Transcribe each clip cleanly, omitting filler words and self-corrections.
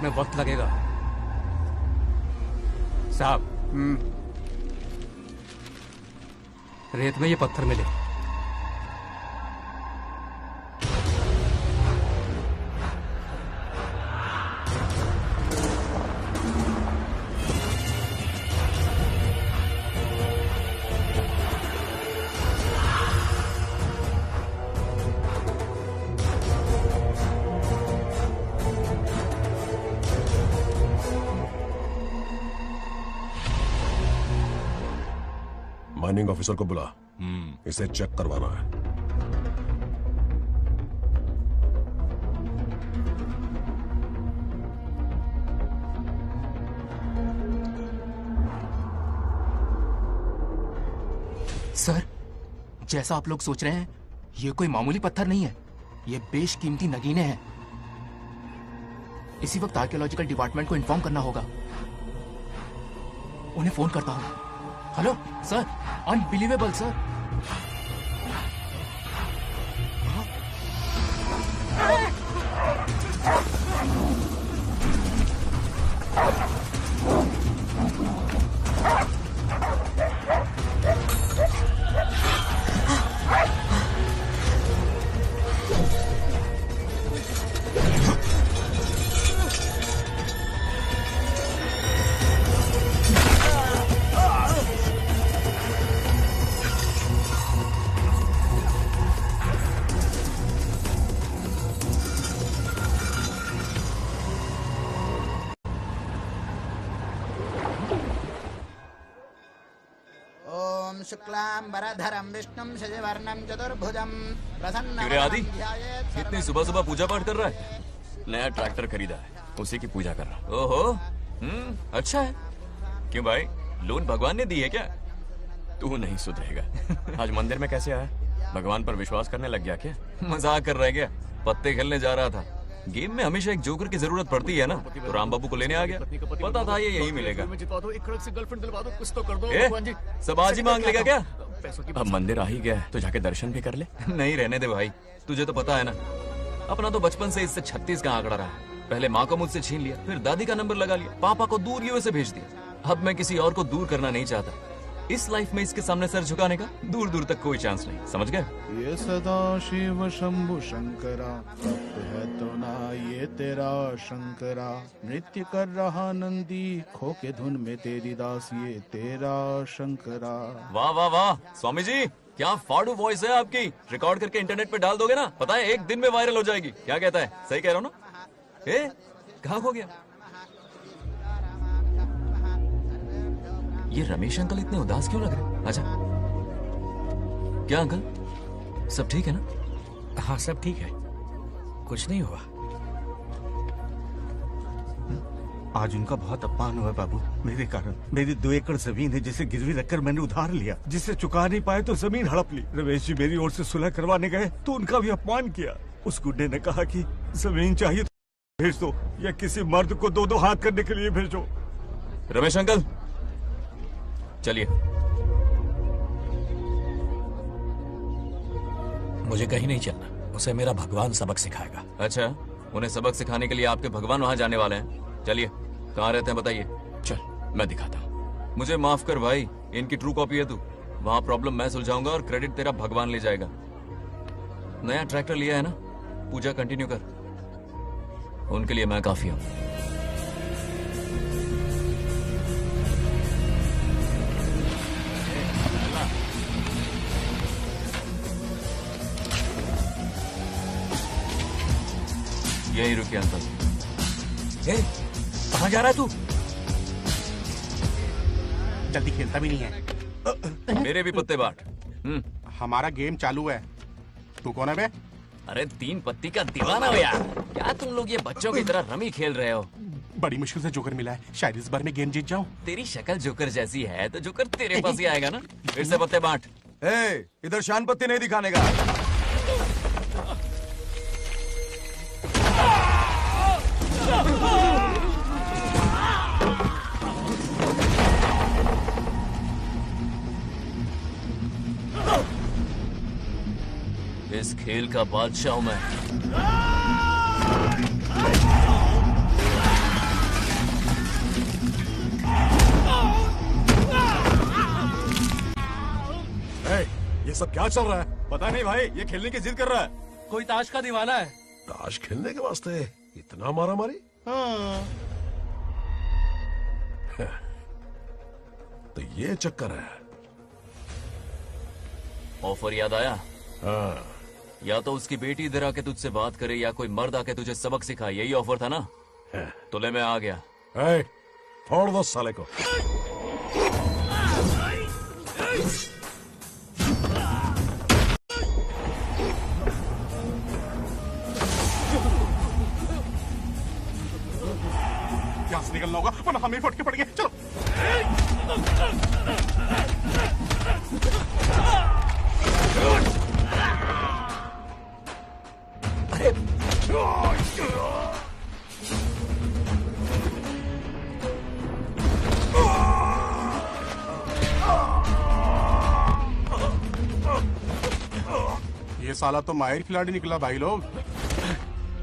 में वक्त लगेगा। साहब, रेत में ये पत्थर मिले। माइनिंग ऑफिसर को बुला, इसे चेक करवाना है। सर, जैसा आप लोग सोच रहे हैं, ये कोई मामूली पत्थर नहीं है। ये बेशकीमती नगीने हैं। इसी वक्त आर्कियोलॉजिकल डिपार्टमेंट को इन्फॉर्म करना होगा। उन्हें फोन करता हूं। Hello sir, unbelievable sir. शुक्लांबरधरं विष्णुं शशिवर्णं चतुर्भुजं प्रसन्नं। आदि, इतनी सुबह सुबह पूजा पाठ कर रहा है? नया ट्रैक्टर खरीदा है, उसी की पूजा कर रहा। ओहो, अच्छा है। क्यों भाई, लोन भगवान ने दी है क्या? तू नहीं सुधरेगा। आज मंदिर में कैसे आया? भगवान पर विश्वास करने लग गया क्या? मजाक कर रहा है क्या? पत्ते खेलने जा रहा था। गेम में हमेशा एक जोकर की जरूरत पड़ती है ना, तो राम बाबू को लेने आ गया। पता था ये यही मिलेगा। सब आज ही मांग लेगा क्या? अब मंदिर आ ही गया है तो जाके दर्शन भी कर ले। नहीं, रहने दे भाई, तुझे तो पता है ना, अपना तो बचपन से इससे 36 का आंकड़ा रहा है। पहले माँ को मुझसे छीन लिया, फिर दादी का नंबर लगा लिया, पापा को दूर यूएसए भेज दिया। अब मैं किसी और को दूर करना नहीं चाहता। इस लाइफ में इसके सामने सर झुकाने का दूर दूर तक कोई चांस नहीं, समझ गए? ये सदा शिव शंभु शंकरा, तप है तो ना ये तेरा शंकरा। नृत्य कर रहा नंदी, खो के धुन में तेरी दास, ये तेरा शंकरा। वाह वाह वाह, स्वामी जी क्या फाड़ू वॉइस है आपकी। रिकॉर्ड करके इंटरनेट पे डाल दोगे ना, पता है 1 दिन में वायरल हो जाएगी। क्या कहता है? सही कह रहा हूँ ना? कहाँ खो गया ये रमेश अंकल? इतने उदास क्यों लग रहे? अच्छा, क्या अंकल, सब ठीक है ना? हाँ सब ठीक है, कुछ नहीं हुआ। आज उनका बहुत अपमान हुआ बाबू, मेरे कारण। मेरी 2 एकड़ जमीन है जिसे गिरवी रखकर मैंने उधार लिया, जिसे चुका नहीं पाए तो जमीन हड़प ली। रमेश जी मेरी ओर से सुलह करवाने गए तो उनका भी अपमान किया। उस गुड्डे ने कहा कि जमीन चाहिए तो भेज दो, या किसी मर्द को 2-2 हाथ करने के लिए भेजो। रमेश अंकल चलिए। मुझे कहीं नहीं चलना, उसे मेरा भगवान सबक सिखाएगा। अच्छा, उन्हें सबक सिखाने के लिए आपके भगवान वहां जाने वाले हैं? चलिए, कहाँ रहते हैं बताइए। चल मैं दिखाता हूँ। मुझे माफ कर भाई, इनकी ट्रू कॉपी है तू। वहां प्रॉब्लम मैं सुलझाऊंगा और क्रेडिट तेरा भगवान ले जाएगा। नया ट्रैक्टर लिया है ना, पूजा कंटिन्यू कर, उनके लिए मैं काफी हूँ। यही रुके अंकल। कहाँ जा रहा है तू? जल्दी खेलता भी नहीं है। मेरे भी पत्ते बांट। हमारा गेम चालू है। तू कौन है बे? अरे 3 पत्ती का दीवाना हो यार। क्या तुम लोग ये बच्चों की तरह रमी खेल रहे हो? बड़ी मुश्किल से जोकर मिला है, शायद इस बार में गेम जीत जाऊं। तेरी शक्ल जोकर जैसी है तो जोकर तेरे पास ही आएगा ना। फिर से पत्ते बांट। इधर शान पत्ती नहीं दिखाने का। इस खेल का बादशाह हूं मैं। सब क्या चल रहा है? पता नहीं भाई, ये खेलने की जिद कर रहा है। कोई ताश का दीवाना है। ताश खेलने के वास्ते इतना मारा मारी? तो ये चक्कर है। ऑफर याद आया? हाँ। या तो उसकी बेटी इधर आके तुझसे बात करे या कोई मर्द आके तुझे सबक सिखाए, यही ऑफर था ना? तो ले मैं आ गया। फोड़ दो साले को। यहाँ से निकलना होगा वरना हमें फटके पड़ेंगे। चलो। ये साला तो माहिर खिलाड़ी निकला भाई लोग।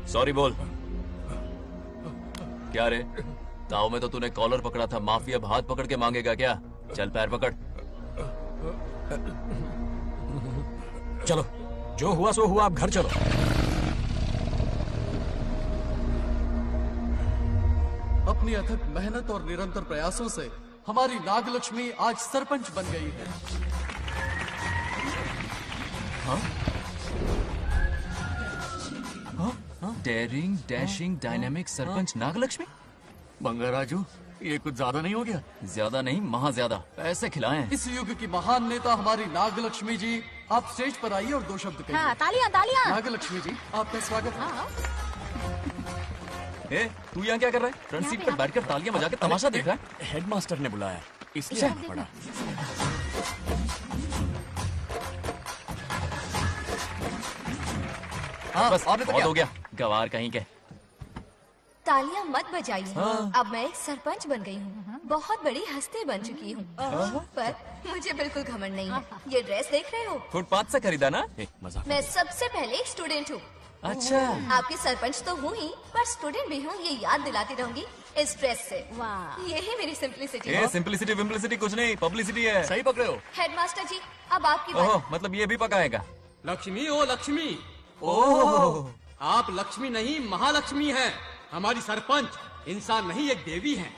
सॉरी बोल। क्या रे, ताऊ में तो तूने कॉलर पकड़ा था, माफी अब हाथ पकड़ के मांगेगा क्या? चल पैर पकड़। चलो, जो हुआ सो हुआ, आप घर चलो। अपनी अथक मेहनत और निरंतर प्रयासों से हमारी नागलक्ष्मी आज सरपंच बन गई है। Daring, dashing, dynamic sarpanch Nagalakshmi? Bangaraju, ये कुछ ज्यादा नहीं हो गया? ज्यादा नहीं, महा ज्यादा। पैसे खिलाएं। इस युग की महान नेता हमारी नागलक्ष्मी जी, आप स्टेज पर आइए और दो शब्द कहिए। हाँ, तालियां तालियां। नागलक्ष्मी जी, आपका स्वागत है। ए, तू यहाँ क्या कर रहा है? फ्रंट सीट पर बैठकर तालियां बजा के तमाशा देख रहा है? हेडमास्टर ने बुलाया, इसलिए आना पड़ा। हाँ, बस बहुत हो गया, गवार कहीं के। तालियां मत बजाइए। अब मैं एक सरपंच बन गई हूँ, बहुत बड़ी हस्ती बन चुकी हूँ। पर मुझे बिल्कुल घमंड नहीं है। ये ड्रेस देख रहे हो? फुटपाथ से खरीदा ना? मजाक। मैं सबसे पहले एक स्टूडेंट हूँ। अच्छा। आपकी सरपंच तो हूँ ही, पर स्टूडेंट भी हूँ, ये याद दिलाती रहूंगी इस ड्रेस से। वाह, यही मेरी सिंप्लिसिटी है। सिंप्लिसिटी विम्प्लिसिटी कुछ नहीं, पब्लिसिटी है। सही पकड़े हो। हेडमास्टर जी, अब आपकी बारी। मतलब ये भी पकाएगा? लक्ष्मी, ओ लक्ष्मी। ओह, आप लक्ष्मी नहीं, महालक्ष्मी हैं। हमारी सरपंच इंसान नहीं, एक देवी हैं।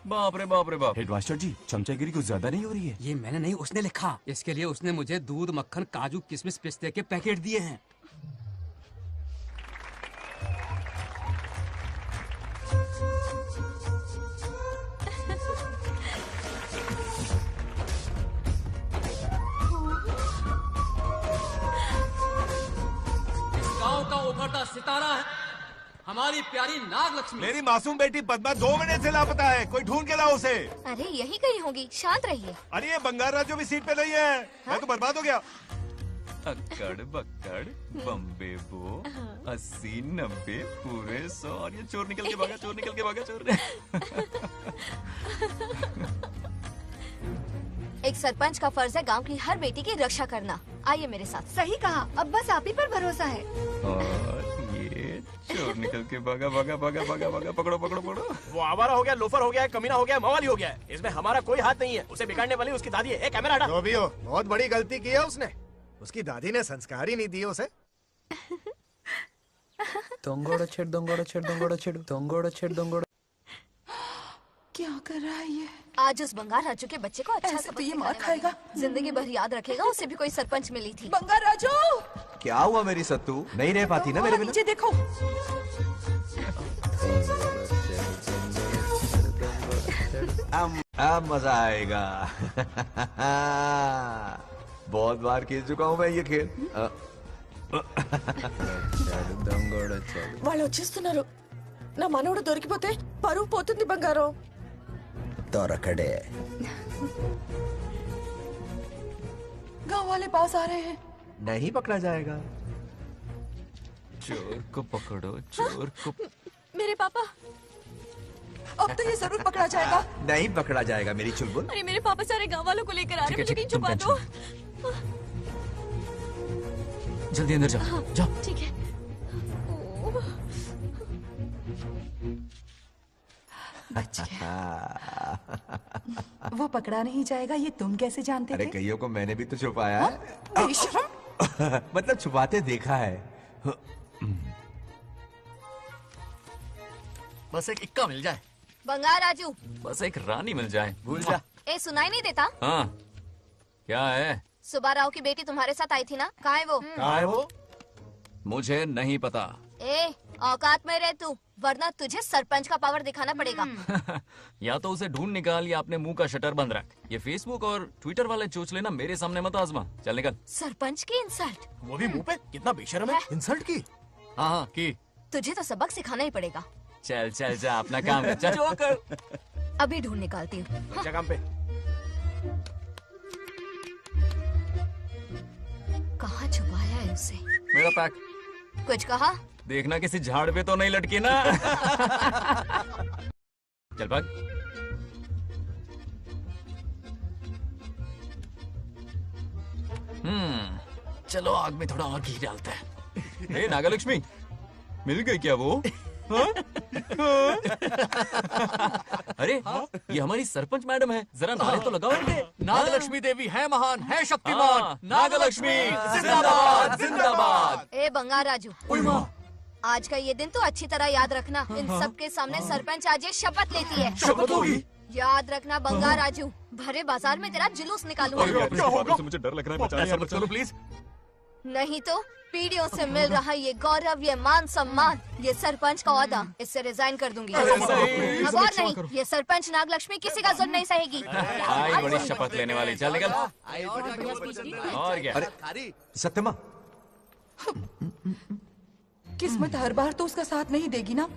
बाप रे बाप रे बाप। हेडमास्टर जी, चमचागिरी कुछ ज्यादा नहीं हो रही है? ये मैंने नहीं, उसने लिखा। इसके लिए उसने मुझे दूध, मक्खन, काजू, किशमिश, पिस्ते के पैकेट दिए हैं। गांव का उभरता सितारा है हमारी प्यारी नागलक्ष्मी। मेरी मासूम बेटी पद्मा 2 महीने से लापता है, कोई ढूंढ के लाओ उसे। अरे यही कहीं होगी, शांत रहिए। अरे ये बंगाराजू भी सीट पे नहीं है। मैं तो बर्बाद हो गया। अक्कड़ बक्कड़ बम्बे बो 80 90 पूरे 100 और ये चोर निकल के भागा, चोर निकल के भागा, चोर। एक सरपंच का फर्ज है गांव की हर बेटी की रक्षा करना। आइए मेरे साथ। सही कहा, अब बस आप ही पर भरोसा है। और ये चोर निकल के भागा भागा भागा भागा भागा, पकड़ो पकड़ो पकड़ो। वो आवारा हो गया, लोफर हो गया, कमीना हो गया, मवाली हो गया। इसमें हमारा कोई हाथ नहीं है। उसे बिगाड़ने वाली उसकी दादी है। कैमरा हटा। जो भी हो, बहुत बड़ी गलती की है उसने। उसकी दादी ने संस्कार ही नहीं दिए उसे। दंगोड़ा छेड़ दंगोड़ा छेड़ दंगोड़ा छेड़ दंगोड़ा छेड़ दंगोड़ा। क्या कर रहा है ये? आज उस बंगार राजू के बच्चे को अच्छा ऐसे तो ये मार खाएगा, जिंदगी भर याद रखेगा। उसे भी कोई सरपंच मिली थी। बंगार राजू, क्या हुआ मेरी सत्तू? नहीं रह पाती ना मेरे बिना? नीचे देखो। अब मजा आएगा। बहुत बार खेल चुका हूँ मैं ये खेल। వాళ్ళు వచ్చేస్తున్నారు. నా మనవడు దొరికిపోతే పరువు పోతుంది బంగారం. దొరకడే. गांव वाले पास आ रहे हैं. नहीं पकड़ा जाएगा। चोर को पकड़ो, चोर को। मेरे पापा, अब तो ये जरूर पकड़ा जाएगा। नहीं पकड़ा जाएगा मेरी चुलबुल। अरे मेरे पापा सारे गांव वालों को लेकर आ रहे हैं, मुझे कहीं छुपा दो। जल्दी अंदर जाओ, जाओ। ठीक है। बच गया। वो पकड़ा नहीं जाएगा ये तुम कैसे जानते अरे थे? कईयों को मैंने भी तो छुपाया है। बेशरम। मतलब छुपाते देखा है। बस एक इक्का मिल जाए, बंगार राजू, बस एक रानी मिल जाए, भूल जा। ए सुनाई नहीं देता? हाँ, क्या है? सुबह राव की बेटी तुम्हारे साथ आई थी ना, कहाँ है वो? कहाँ है वो? मुझे नहीं पता। ए औकात में रह तू, वरना तुझे सरपंच का पावर दिखाना पड़ेगा। या तो उसे ढूंढ निकाल या अपने मुंह का शटर बंद रख। ये फेसबुक और ट्विटर वाले चोचले ना मेरे सामने मत आजमा। चल निकल। सरपंच की इंसल्ट? वो भी मुंह पे? कितना बेशर्म है। इंसल्ट की? हाँ हाँ की। तुझे तो सबक सिखाना ही पड़ेगा। चल चल जा अपना काम कर। चल जो कर। अभी ढूंढ निकालती हूँ। काम पे। कहाँ छुपाया है उसे? मेरा पैक। कुछ कहा? देखना किसी झाड़ पे तो नहीं लटकी ना। चल भाग। चलो आग में थोड़ा और घी डालते हैं। हे नागलक्ष्मी, मिल गई क्या वो? हाँ? अरे ये हमारी सरपंच मैडम है, जरा नारे तो लगाओ इनके। नागलक्ष्मी देवी है महान, है शक्तिमान। नागलक्ष्मी जिंदाबाद जिंदाबाद। ए बंगार राजू, आज का ये दिन तो अच्छी तरह याद रखना। इन सब के सामने सरपंच आज ये शपथ लेती है। शपथ होगी? याद रखना बंगार राजू, भरे बाजार में तेरा जुलूस निकालूंगा। क्या होगा? मुझे डर लग रहा है, चलो प्लीज। नहीं तो पीढ़ियों से मिल रहा ये गौरव, ये मान सम्मान, ये सरपंच का ओहदा, इससे रिजाइन कर दूंगी। अब और नहीं, ये सरपंच नागलक्ष्मी किसी का जुल्म नहीं सहेगी। आई बड़ी शपथ लेने वाली, चल निकल। और क्या? अरे सत्यमा, किस्मत हर बार तो उसका साथ नहीं देगी ना।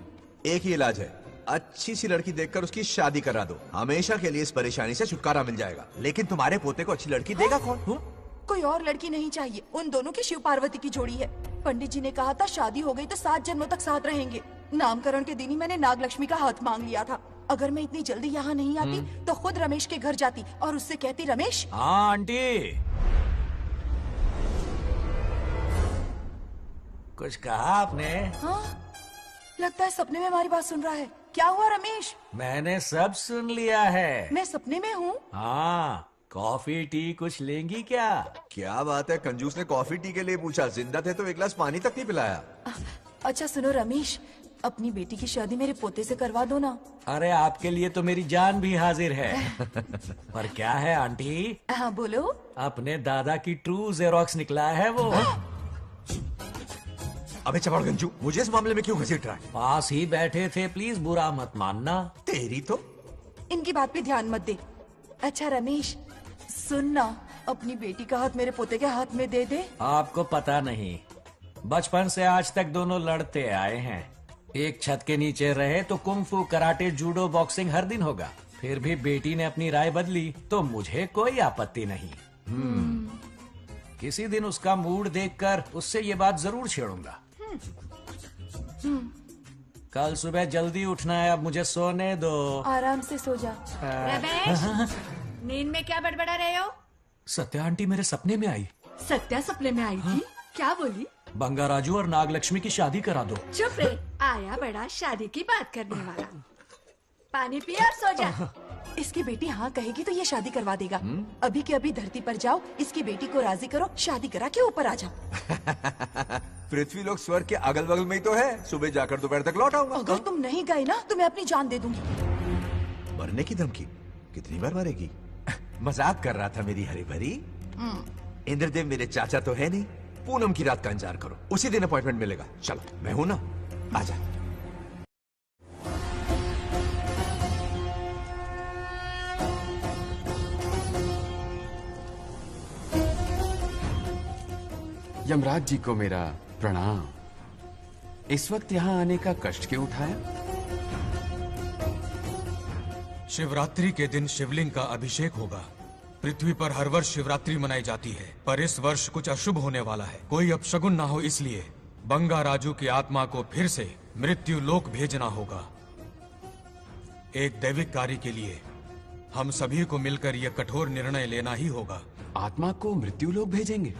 एक ही इलाज है, अच्छी सी लड़की देखकर उसकी शादी करा दो। हमेशा के लिए इस परेशानी से छुटकारा मिल जाएगा। लेकिन तुम्हारे पोते को अच्छी लड़की देगा कौन? कोई और लड़की नहीं चाहिए, उन दोनों की शिव पार्वती की जोड़ी है। पंडित जी ने कहा था शादी हो गई तो 7 जन्मों तक साथ रहेंगे। नामकरण के दिन ही मैंने नागलक्ष्मी का हाथ मांग लिया था। अगर मैं इतनी जल्दी यहाँ नहीं आती तो खुद रमेश के घर जाती और उससे कहती, रमेश। हाँ आंटी, कुछ कहा आपने? हाँ, लगता है सपने में हमारी बात सुन रहा है। क्या हुआ रमेश? मैंने सब सुन लिया है। मैं सपने में हूँ? हाँ, कॉफी टी कुछ लेंगी क्या? क्या बात है, कंजूस ने कॉफी टी के लिए पूछा, जिंदा थे तो एक गिलास पानी तक नहीं पिलाया। अच्छा सुनो रमेश, अपनी बेटी की शादी मेरे पोते से करवा दो ना। अरे आपके लिए तो मेरी जान भी हाजिर है। पर क्या है आंटी? हाँ बोलो। अपने दादा की ट्रू जेरोक्स निकला है वो। अबे चपड़ गंजू, मुझे इस मामले में क्यों घसीट रहा है? पास ही बैठे थे, प्लीज बुरा मत मानना। तेरी तो इनकी बात पे ध्यान मत दे। अच्छा रमेश सुन ना, अपनी बेटी का हाथ मेरे पोते के हाथ में दे दे। आपको पता नहीं, बचपन से आज तक दोनों लड़ते आए हैं। एक छत के नीचे रहे तो कुंफू, कराटे, जूडो, बॉक्सिंग हर दिन होगा। फिर भी बेटी ने अपनी राय बदली तो मुझे कोई आपत्ति नहीं। किसी दिन उसका मूड देखकर उससे ये बात जरूर छेड़ूंगा। कल सुबह जल्दी उठना है, अब मुझे सोने दो। आराम से सो जा। रमेश, नींद में क्या बड़बड़ा रहे हो? सत्या आंटी मेरे सपने में आई। सत्या सपने में आई थी? क्या बोली? बंगा राजू और नागलक्ष्मी की शादी करा दो। चुप रे, आया बड़ा शादी की बात करने वाला। पानी पिया और सो जा। इसकी बेटी हाँ कहेगी तो ये शादी करवा देगा। अभी के अभी धरती पर जाओ, इसकी बेटी को राजी करो, शादी करा के ऊपर आ जाओ। पृथ्वी लोग स्वर्ग के अगल बगल में ही तो है, सुबह जाकर दोपहर तक लौट आऊंगा। अगर तुम नहीं गए ना तो मैं अपनी जान दे दूंगी। मरने की धमकी? कितनी बार मरेगी? मजाक कर रहा था मेरी हरी भरी। इंद्रदेव मेरे चाचा तो है नहीं। पूनम की रात का इंतजार करो, उसी दिन अपॉइंटमेंट मिलेगा। चलो मैं हूं ना, आजा। यमराज जी को मेरा प्रणाम। इस वक्त यहाँ आने का कष्ट क्यों उठाया? शिवरात्रि के दिन शिवलिंग का अभिषेक होगा। पृथ्वी पर हर वर्ष शिवरात्रि मनाई जाती है, पर इस वर्ष कुछ अशुभ होने वाला है। कोई अपशगुन ना हो, इसलिए बंगा राजू की आत्मा को फिर से मृत्यु लोक भेजना होगा। एक दैविक कार्य के लिए हम सभी को मिलकर यह कठोर निर्णय लेना ही होगा। आत्मा को मृत्यु लोक भेजेंगे?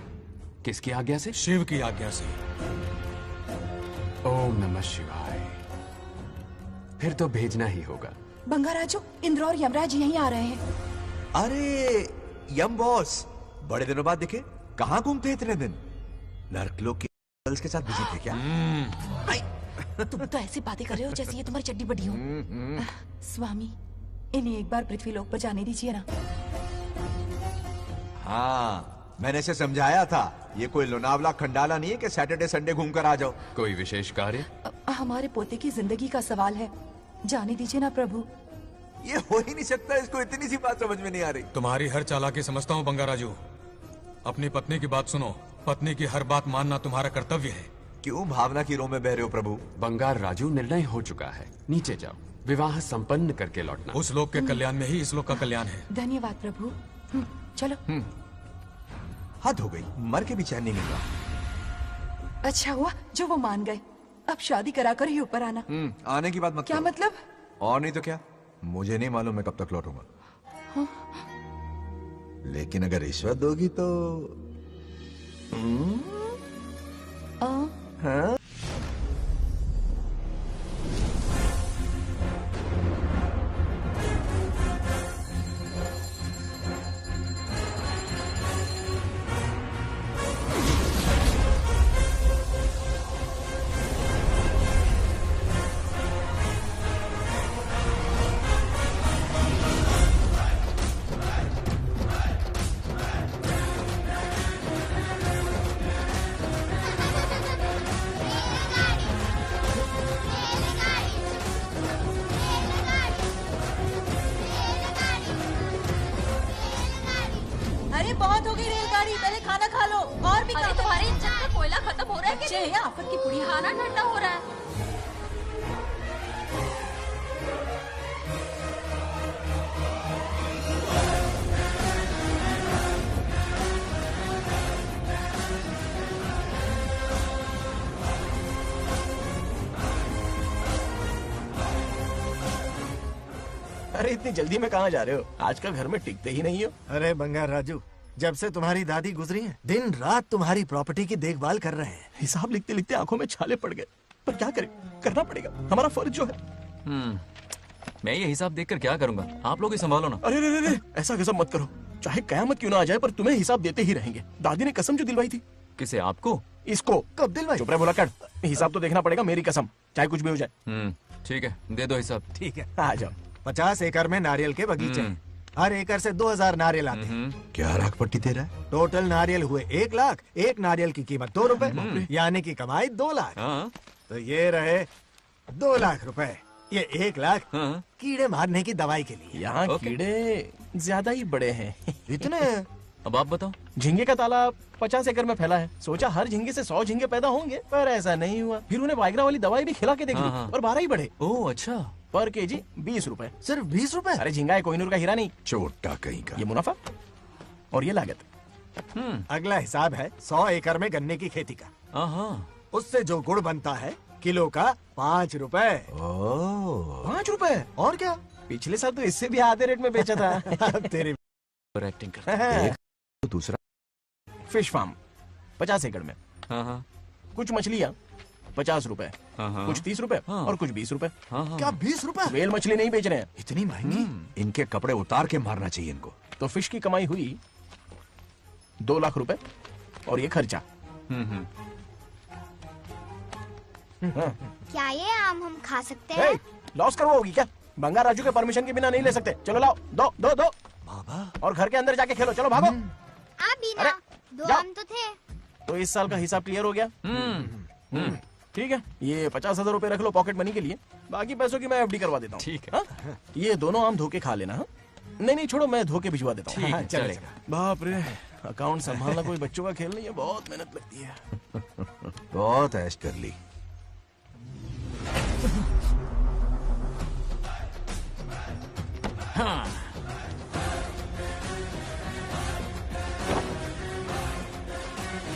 किसकी आज्ञा से? शिव की आज्ञा से। ओम नमः शिवाय। फिर तो भेजना ही होगा। बंगाराजू, इंद्र और यमराज यहीं आ रहे हैं। अरे यम बॉस, बड़े दिनों बाद दिखे। कहाँ घूमते हैं इतने दिन? नर्कलोक के गर्ल्स के साथ बिजी थे क्या? तुम तो ऐसी बातें कर रहे हो जैसे ये तुम्हारी चड्डी बड़ी हो। स्वामी, इन्हें एक बार पृथ्वी लोक पर जाने दीजिए ना। हाँ, मैंने इसे समझाया था। ये कोई लोनावला खंडाला नहीं है कि सैटरडे संडे घूम कर आ जाओ। कोई विशेष कार्य? हमारे पोते की जिंदगी का सवाल है, जाने दीजिए ना प्रभु। ये हो ही नहीं सकता, इसको इतनी सी बात समझ में नहीं आ रही। तुम्हारी हर चालाकी समझता हूँ बंगाराजू। अपनी पत्नी की बात सुनो। पत्नी की हर बात मानना तुम्हारा कर्तव्य है। क्यों भावना की रो में बह रहे हो प्रभु? बंगार राजू, निर्णय हो चुका है। नीचे जाओ, विवाह संपन्न करके लौटना। उस लोक के कल्याण में ही इस लोक का कल्याण है। धन्यवाद प्रभु। चलो। हद हो गई, मर के भी चैन नहीं मिल रहा। अच्छा हुआ जो वो मान गए। अब शादी कराकर ही ऊपर आना। आने की बात मत क्या करो। मतलब? और नहीं तो क्या, मुझे नहीं मालूम मैं कब तक लौटूंगा। हाँ? लेकिन अगर रिश्वत दोगी तो हाँ? अरे बहुत हो गई रेलगाड़ी, पहले खाना खा लो। और भी अरे तुम्हारे इंजन का कोयला खत्म हो रहा है बच्चे हैं, आफत की पुड़ी। खाना ठंडा हो रहा है। अरे इतनी जल्दी में कहाँ जा रहे हो? आजकल घर में टिकते ही नहीं हो। अरे बंगार राजू, जब से तुम्हारी दादी गुजरी हैं, दिन रात तुम्हारी प्रॉपर्टी की देखभाल कर रहे हैं। हिसाब लिखते लिखते आंखों में छाले पड़ गए, पर क्या करें, करना पड़ेगा, हमारा फर्ज जो है। मैं ये हिसाब देखकर क्या करूंगा? आप लोग ही संभालो ना। अरे रे रे, ऐसा कसम मत करो। चाहे कयामत क्यों ना आ जाए, पर तुम्हें हिसाब देते ही रहेंगे। दादी ने कसम जो दिलवाई थी। किसे? आपको? इसको। कब दिलवाई? चुप रहे बोला कर। हिसाब तो देखना पड़ेगा, मेरी कसम, चाहे कुछ भी हो जाए। ठीक है, दे दो हिसाब। ठीक है, आ जाओ। 50 एकड़ में नारियल के बगीचे, हर एकड़ से 2000 नारियल आते हैं। क्या राख पट्टी दे रहा है? टोटल नारियल हुए 1 लाख। एक नारियल की कीमत 2 रुपए, यानी कि कमाई 2 लाख। तो ये रहे 2 लाख रुपए। ये 1 लाख कीड़े मारने की दवाई के लिए। यहाँ कीड़े ज्यादा ही बड़े हैं। इतने? अब आप बताओ। झींगे का तालाब 50 एकड़ में फैला है। सोचा हर झींगे से 100 झींगे पैदा होंगे, पर ऐसा नहीं हुआ। फिर उन्हें वाइग्रा वाली दवाई भी खिला के देख ली, और 12 ही बढ़े। ओह अच्छा। पर केजी 20 रुपए। सिर्फ 20 रुपए? अरे झींगा है, कोहिनूर का हीरा नहीं। छोटा कहीं का। ये मुनाफा और ये लागत। अगला हिसाब है 100 एकड़ में गन्ने की खेती का। उससे जो गुड़ बनता है, किलो का 5 रुपए। 5 रुपए? और क्या, पिछले साल तो इससे भी आधे रेट में बेचा था। तेरी एक्टिंग कर। दूसरा फिश फार्म 50 एकड़ में। कुछ मछलियाँ 50 रुपए, कुछ 30 रुपए और कुछ 20 रुपए। क्या 20 रुपए? वेल मछली नहीं बेच रहे हैं। इतनी महंगी? इनके कपड़े उतार के मारना चाहिए इनको। तो फिश की कमाई हुई 2 लाख रुपए, और ये खर्चा। क्या ये आम हम खा सकते हैं? लॉस करवाओगी क्या? बंगार राजू के परमिशन के बिना नहीं ले सकते। चलो लाओ, दो दो दो। बाबा। और घर के अंदर जाके खेलो, चलो भागो। आप भी ना, 2 आम तो थे। तो इस साल का हिसाब क्लियर हो गया? ठीक है, ये 50,000 रुपए रख लो पॉकेट मनी के लिए। बाकी पैसों की मैं एफडी करवा देता हूँ। ठीक है। ये दोनों आम धो के खा लेना। नहीं छोड़ो, मैं धो के भिजवा देता हूँ। ठीक है, चलेगा। बाप रे, अकाउंट संभालना कोई बच्चों का खेल नहीं है, बहुत मेहनत लगती है। बहुत ऐश कर ली।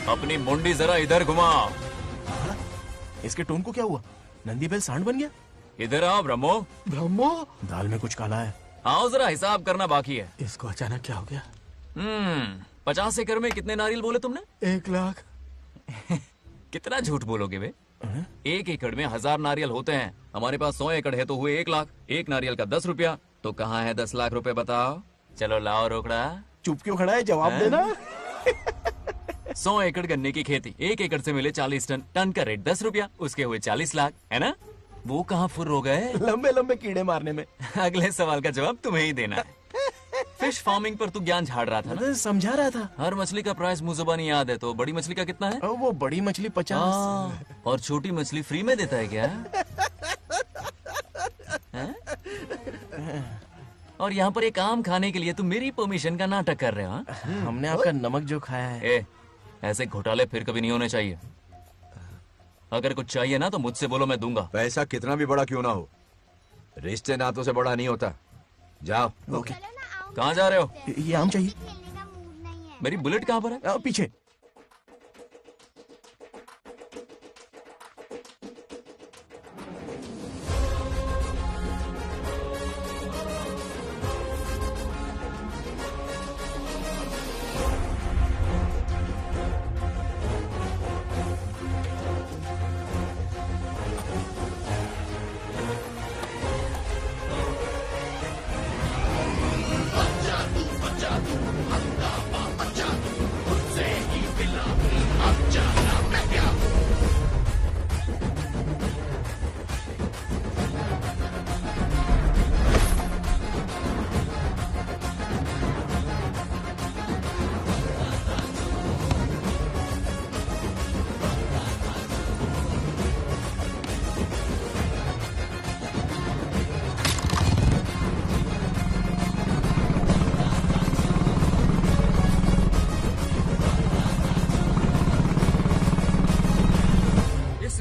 अपनी मुंडी जरा इधर घुमा। इसके टोन को क्या हुआ? नंदी बैल सांड बन गया? इधर आओ ब्रह्मो। ब्रह्मो? दाल में कुछ काला है। आओ जरा, हिसाब करना बाकी है। इसको अचानक क्या हो गया? 50 एकड़ में कितने नारियल बोले तुमने? 1 लाख। कितना झूठ बोलोगे बे? 1 एकड़ में 1000 नारियल होते हैं। हमारे पास 100 एकड़ है तो हुए 1 लाख। एक नारियल का 10 रुपया, तो कहाँ है 10 लाख रुपए बताओ? चलो लाओ रोकड़ा। चुप क्यों खड़ा है, जवाब देना। 100 एकड़ गन्ने की खेती, 1 एकड़ से मिले 40 टन, टन का रेट 10 रुपया, उसके हुए 40 लाख, है ना? वो कहाँ फुर हो गए? लंबे लंबे कीड़े मारने में। अगले सवाल का जवाब तुम्हें ही देना है। फिश फार्मिंग पर तू ज्ञान झाड़ रहा था ना? समझा रहा था। हर मछली का प्राइस मुझे जुबानी याद है, तो बड़ी मछली का कितना है? वो बड़ी मछली 50 और छोटी मछली फ्री में देता है क्या? और यहाँ पर एक आम खाने के लिए तुम मेरी परमिशन का नाटक कर रहे हो? हमने आपका नमक जो खाया है। ऐसे घोटाले फिर कभी नहीं होने चाहिए। अगर कुछ चाहिए ना तो मुझसे बोलो, मैं दूंगा। पैसा कितना भी बड़ा क्यों ना हो, रिश्ते नातों से बड़ा नहीं होता। जाओ। ओके। कहाँ जा रहे हो? ये आम चाहिए। मेरी बुलेट कहाँ पर है? पीछे।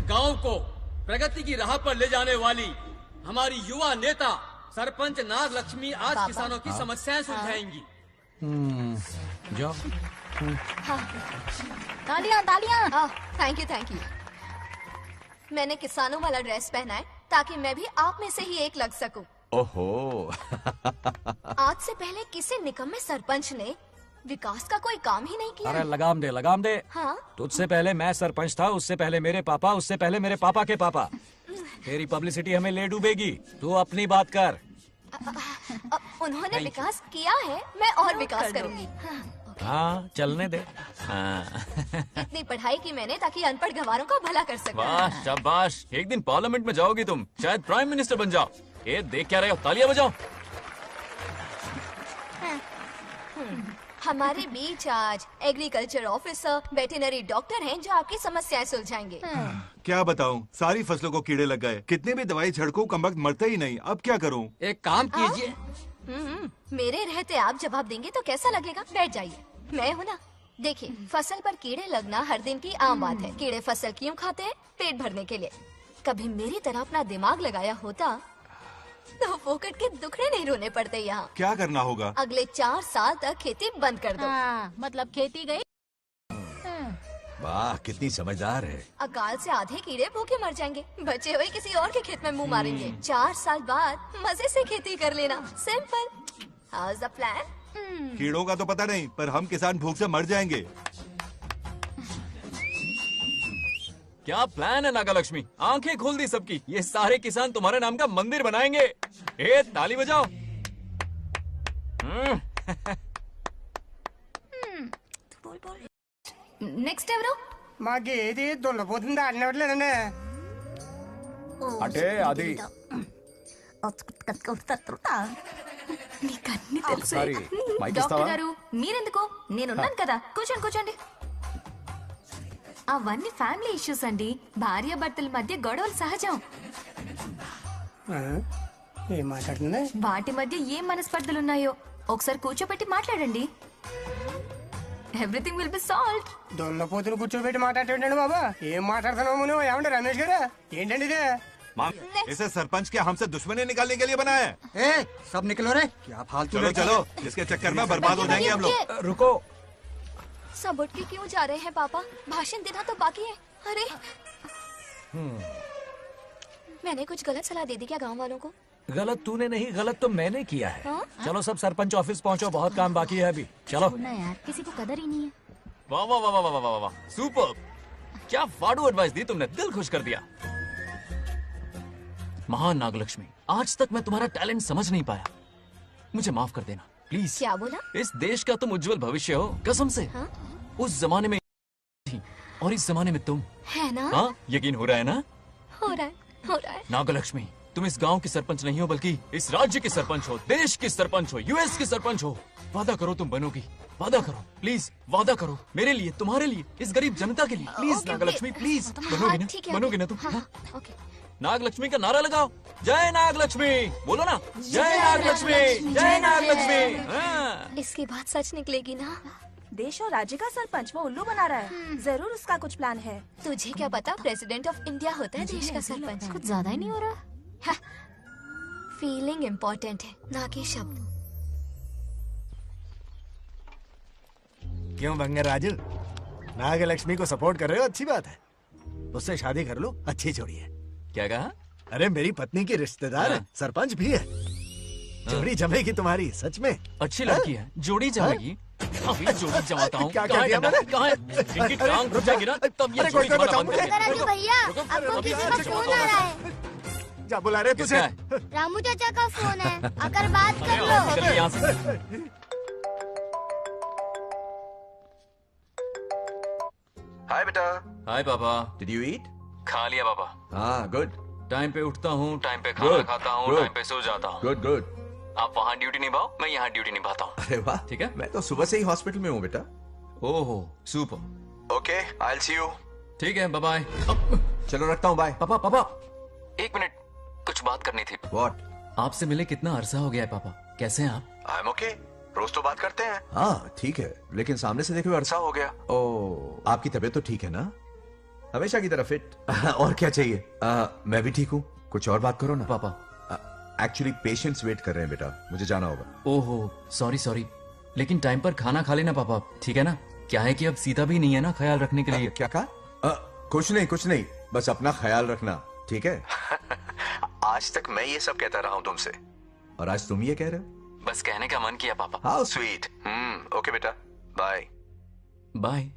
गांव को प्रगति की राह पर ले जाने वाली हमारी युवा नेता सरपंच नागलक्ष्मी आज किसानों की समस्याएं सुलझाएंगी। जाओ। तालियां तालियां। Thank you. मैंने किसानों वाला ड्रेस पहना है ताकि मैं भी आप में से ही एक लग सकूं। ओहो। आज से पहले किसी निकम्मे सरपंच ने विकास का कोई काम ही नहीं किया। अरे लगाम दे। हाँ? तुझसे पहले मैं सरपंच था, उससे पहले मेरे पापा, उससे पहले मेरे पापा के पापा। तेरी पब्लिसिटी हमें ले डूबेगी। तू अपनी बात कर। उन्होंने विकास किया है, मैं और विकास करूंगी। हाँ, चलने दे। इतनी पढ़ाई की मैंने ताकि अनपढ़ गंवारों का भला कर सकूं। वाह शाबाश, एक दिन पार्लियामेंट में जाओगी तुम, शायद प्राइम मिनिस्टर बन जाओ। ये देख क्या रहे हो, तालियां बजाओ। हमारे बीच आज एग्रीकल्चर ऑफिसर, वेटरनरी डॉक्टर हैं जो आपकी समस्याएं सुलझाएंगे। क्या बताऊं, सारी फसलों को कीड़े लग गए। कितने भी दवाई छिड़को, कमबख्त मरते ही नहीं। अब क्या करूं? एक काम कीजिए। मेरे रहते आप जवाब देंगे तो कैसा लगेगा? बैठ जाइए, मैं हूँ ना। देखिए, फसल पर कीड़े लगना हर दिन की आम बात है। कीड़े फसल क्यों खाते हैं? पेट भरने के लिए। कभी मेरी तरह अपना दिमाग लगाया होता तो फोकट के दुखड़े नहीं रोने पड़ते यहाँ। क्या करना होगा? अगले 4 साल तक खेती बंद कर दो। मतलब खेती गई। वाह, कितनी समझदार है। अकाल से आधे कीड़े भूखे मर जाएंगे, बचे हुए किसी और के खेत में मुंह मारेंगे। 4 साल बाद मजे से खेती कर लेना। Simple. How is the plan? कीड़ों का तो पता नहीं, पर हम किसान भूख से मर जाएंगे। क्या प्लान है नागालक्ष्मी? आंखें खोल दी सबकी। ये सारे किसान तुम्हारे नाम का मंदिर बनाएंगे। ताली बजाओ। నెక్స్ట్ ఎవరు? మాకేది దున్నపోతుంది ఆడినట్లేదండి. అంటే అది నీకన్నీ తెలుసు. సారీ, మైక్ డాక్టర్ ఇస్తావా? గారు మీరెందుకు? నేనున్నాను కదా. కూర్చోండి. అవన్నీ ఫ్యామిలీ ఇష్యూస్ అండి. భార్య భర్తల మధ్య గొడవలు సహజం. ఏం మాట్లాడుతుంది? వాటి మధ్య ఏం మనస్పర్ధలున్నాయో ఒకసారి కూర్చోబెట్టి మాట్లాడండి. Everything will be solved. దున్నపోతులు కూర్చోబెట్టి మాట్లాడేటండి బాబా. ఏం మాట్లాడుతున్నావు నువ్వు? ఏమంటే రమేష్ గారు, ఏంటండి ఇది? इसे सरपंच के हमसे दुश्मनी निकालने के लिए बनाया है। सब निकलो रे। क्या फालतू। चलो, इसके चक्कर में बर्बाद हो जाएंगे हम लोग। रुको। सब उठ के क्यों जा रहे हैं पापा? भाषण देना तो बाकी है। अरे मैंने कुछ गलत सलाह दे दी क्या गांव वालों को? गलत तूने नहीं, गलत तो मैंने किया है। हाँ? चलो सब सरपंच ऑफिस पहुंचो, बहुत काम बाकी है अभी। चलो यार, किसी को कदर ही नहीं है। वाह वाह वाह वाह वाह वाह, सुपर। क्या फाड़ू एडवाइस दी तुमने, दिल खुश कर दिया। महान नागलक्ष्मी, आज तक मैं तुम्हारा टैलेंट समझ नहीं पाया, मुझे माफ कर देना प्लीज। क्या बोला? इस देश का तुम उज्जवल भविष्य हो, कसम से। हाँ? उस जमाने में थी और इस जमाने में तुम है ना? हाँ, यकीन हो रहा है ना? हो रहा है। नागलक्ष्मी, तुम इस गांव की सरपंच नहीं हो, बल्कि इस राज्य की सरपंच हो, देश की सरपंच हो, यूएस की सरपंच हो। वादा करो तुम बनोगी, वादा करो प्लीज, वादा करो मेरे लिए, तुम्हारे लिए, इस गरीब जनता के लिए, प्लीज नागलक्ष्मी प्लीज। बनोगी ना? बनोगी ना तुम? नागलक्ष्मी का नारा लगाओ, जय नागलक्ष्मी, बोलो ना, जय नागलक्ष्मी, जय नागलक्ष्मी। इसकी बात सच निकलेगी ना? देश और राज्य का सरपंच वो उल्लू बना रहा है, जरूर उसका कुछ प्लान है। तुझे क्या पता, प्रेसिडेंट ऑफ इंडिया होता है देश का सरपंच। कुछ ज्यादा ही नहीं हो रहा? फीलिंग इम्पोर्टेंट है, ना कि शब्द। क्यों बंगर राजू, नागलक्ष्मी को सपोर्ट कर रहे हो? अच्छी बात है, उससे शादी कर लो, अच्छी जोड़ी है। क्या कहा? अरे मेरी पत्नी की रिश्तेदार है, सरपंच भी है, जोड़ी जमेगी तुम्हारी, सच में। अच्छी लड़की है, जोड़ी जमेगी। अभी जोड़ी जमाता हूँ। क्या कह दिया मैंने? कहाँ है? इनकी टांग रुक जाएगी ना, तब ये जोड़ी जमाना बंद कर देंगे। राजू भैया, आपको किसी का फोन आ रहा है। जा बुला रहे तुझे। रामू चाचा का फोन है, आकर बात कर लो। यहाँ से। हाय बेटा। हाय पापा। Did you eat? खा लिया पापा। हाँ, गुड। टाइम पे उठता हूँ, टाइम पे खाना खाता हूँ, टाइम पे सो जाता हूँ। Good good. आप वहाँ ड्यूटी निभाओ, मैं यहाँ ड्यूटी निभाता हूँ। अरे वाह, ठीक है। मैं तो सुबह से ही हॉस्पिटल में हूँ बेटा। ओहो, super. Okay, I will see you. ठीक है, बाय बाय। चलो रखता हूँ, बाय। पापा पापा, एक मिनट, कुछ बात करनी थी। व्हाट? आपसे मिले कितना अरसा हो गया है पापा, कैसे हैं आप? आई एम ओके, रोज तो बात करते हैं। हाँ ठीक है, लेकिन सामने से देखे हुए अरसा हो गया। ओह, आपकी तबीयत तो ठीक है ना? हमेशा की तरह फिट। और क्या चाहिए? मैं भी ठीक हूँ। कुछ और बात करो ना पापा। एक्चुअली पेशेंट्स वेट कर रहे हैं बेटा, मुझे जाना होगा। ओहो, सॉरी, लेकिन टाइम पर खाना खा लेना पापा, ठीक है ना? क्या है कि अब सीता भी नहीं है ना ख्याल रखने के लिए। क्या कहा? कुछ नहीं, बस अपना ख्याल रखना, ठीक है? आज तक मैं ये सब कहता रहा हूँ तुमसे, और आज तुम ये कह रहे हो? बस कहने का मन किया पापा। How sweet. ओके बेटा, बाय बाय।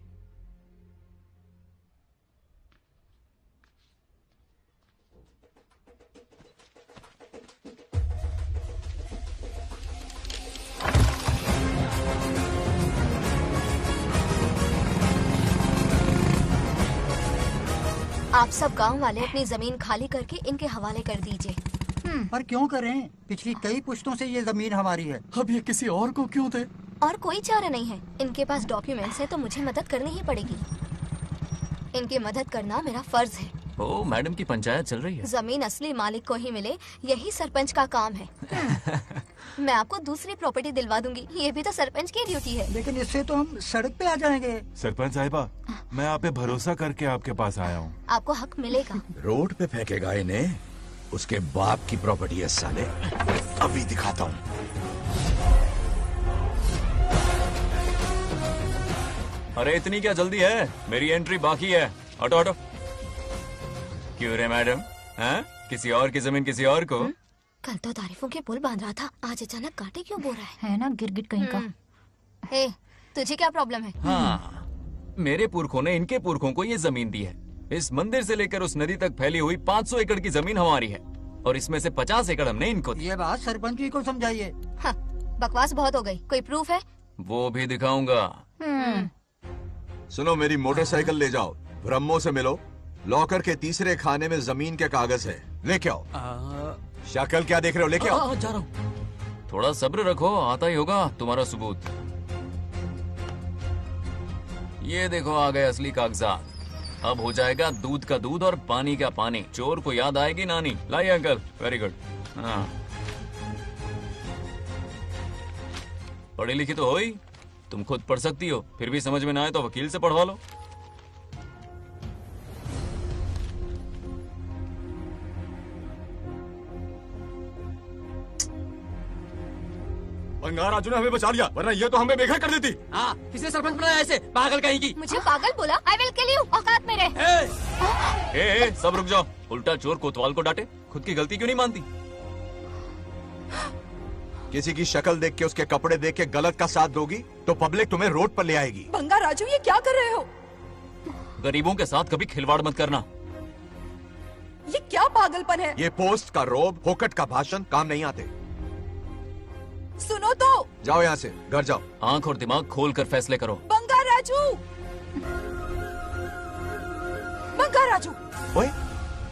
आप सब गांव वाले अपनी जमीन खाली करके इनके हवाले कर दीजिए। पर क्यों करें? पिछली कई पुश्तों से ये जमीन हमारी है। अब ये किसी और को क्यों दे? और कोई चारा नहीं है, इनके पास डॉक्यूमेंट्स है तो मुझे मदद करनी ही पड़ेगी। इनकी मदद करना मेरा फर्ज है। ओ, मैडम की पंचायत चल रही है। जमीन असली मालिक को ही मिले, यही सरपंच का काम है। मैं आपको दूसरी प्रॉपर्टी दिलवा दूंगी, ये भी तो सरपंच की ड्यूटी है। लेकिन इससे तो हम सड़क पे आ जाएंगे। सरपंच साहिबा, मैं आप पे भरोसा करके आपके पास आया हूँ। आपको हक मिलेगा। रोड पे फेंकेगा इन्हें, उसके बाप की प्रॉपर्टी है साले, अभी दिखाता हूँ। अरे इतनी क्या जल्दी है, मेरी एंट्री बाकी है। हटो हटो। क्यों रे मैडम, हैं? किसी और की जमीन किसी और को? कल तो तारीफों के पुल बांध रहा था, आज अचानक कांटे क्यों बो रहा है ना गिरगिट कहीं का। ए, तुझे क्या प्रॉब्लम है? हाँ, मेरे पुरखों ने इनके पुरखों को ये जमीन दी है। इस मंदिर से लेकर उस नदी तक फैली हुई 500 एकड़ की जमीन हमारी है, और इसमें से 50 एकड़ हमने इनको दी। ये बात सरपंच जी को समझाइए। हाँ, बकवास बहुत हो गई, कोई प्रूफ है? वो भी दिखाऊंगा। सुनो, मेरी मोटरसाइकिल ले जाओ, ब्रह्मो से मिलो, लॉकर के तीसरे खाने में जमीन के कागज है, लेके आओ। शक्ल क्या देख रहे हो, लेके आओ। जा रहा हूँ। थोड़ा सब्र रखो, आता ही होगा तुम्हारा सबूत। ये देखो, आ गए असली कागजात। अब हो जाएगा दूध का दूध और पानी का पानी। चोर को याद आएगी नानी। लाइए अंकल, वेरी गुड। हाँ, पढ़ी लिखी तो हो ही, तुम खुद पढ़ सकती हो, फिर भी समझ में ना आए तो वकील से पढ़वा लो। बंगार राजू ने हमें बचा लिया, वरना ये तो हमें बेघर कर देती। हाँ, किसने सरपंच बनाया ऐसे पागल कहीं की? मुझे पागल बोला? आई विल किल यू, औकात में रहे। ए, सब रुक जाओ। उल्टा चोर कोतवाल को डांटे, खुद की गलती क्यों नहीं मानती? किसी की शक्ल देख के, उसके कपड़े देख के गलत का साथ दोगी तो पब्लिक तुम्हें रोड पर ले आएगी। बंगा राजू, ये क्या कर रहे हो? गरीबों के साथ कभी खिलवाड़ मत करना। ये क्या पागलपन है? ये पोस्ट का रोब, फोकट का भाषण काम नहीं आते। सुनो तो। जाओ यहाँ से, घर जाओ। आंख और दिमाग खोल कर फैसले करो। बंगा राजू, बंगा राजू। ओए,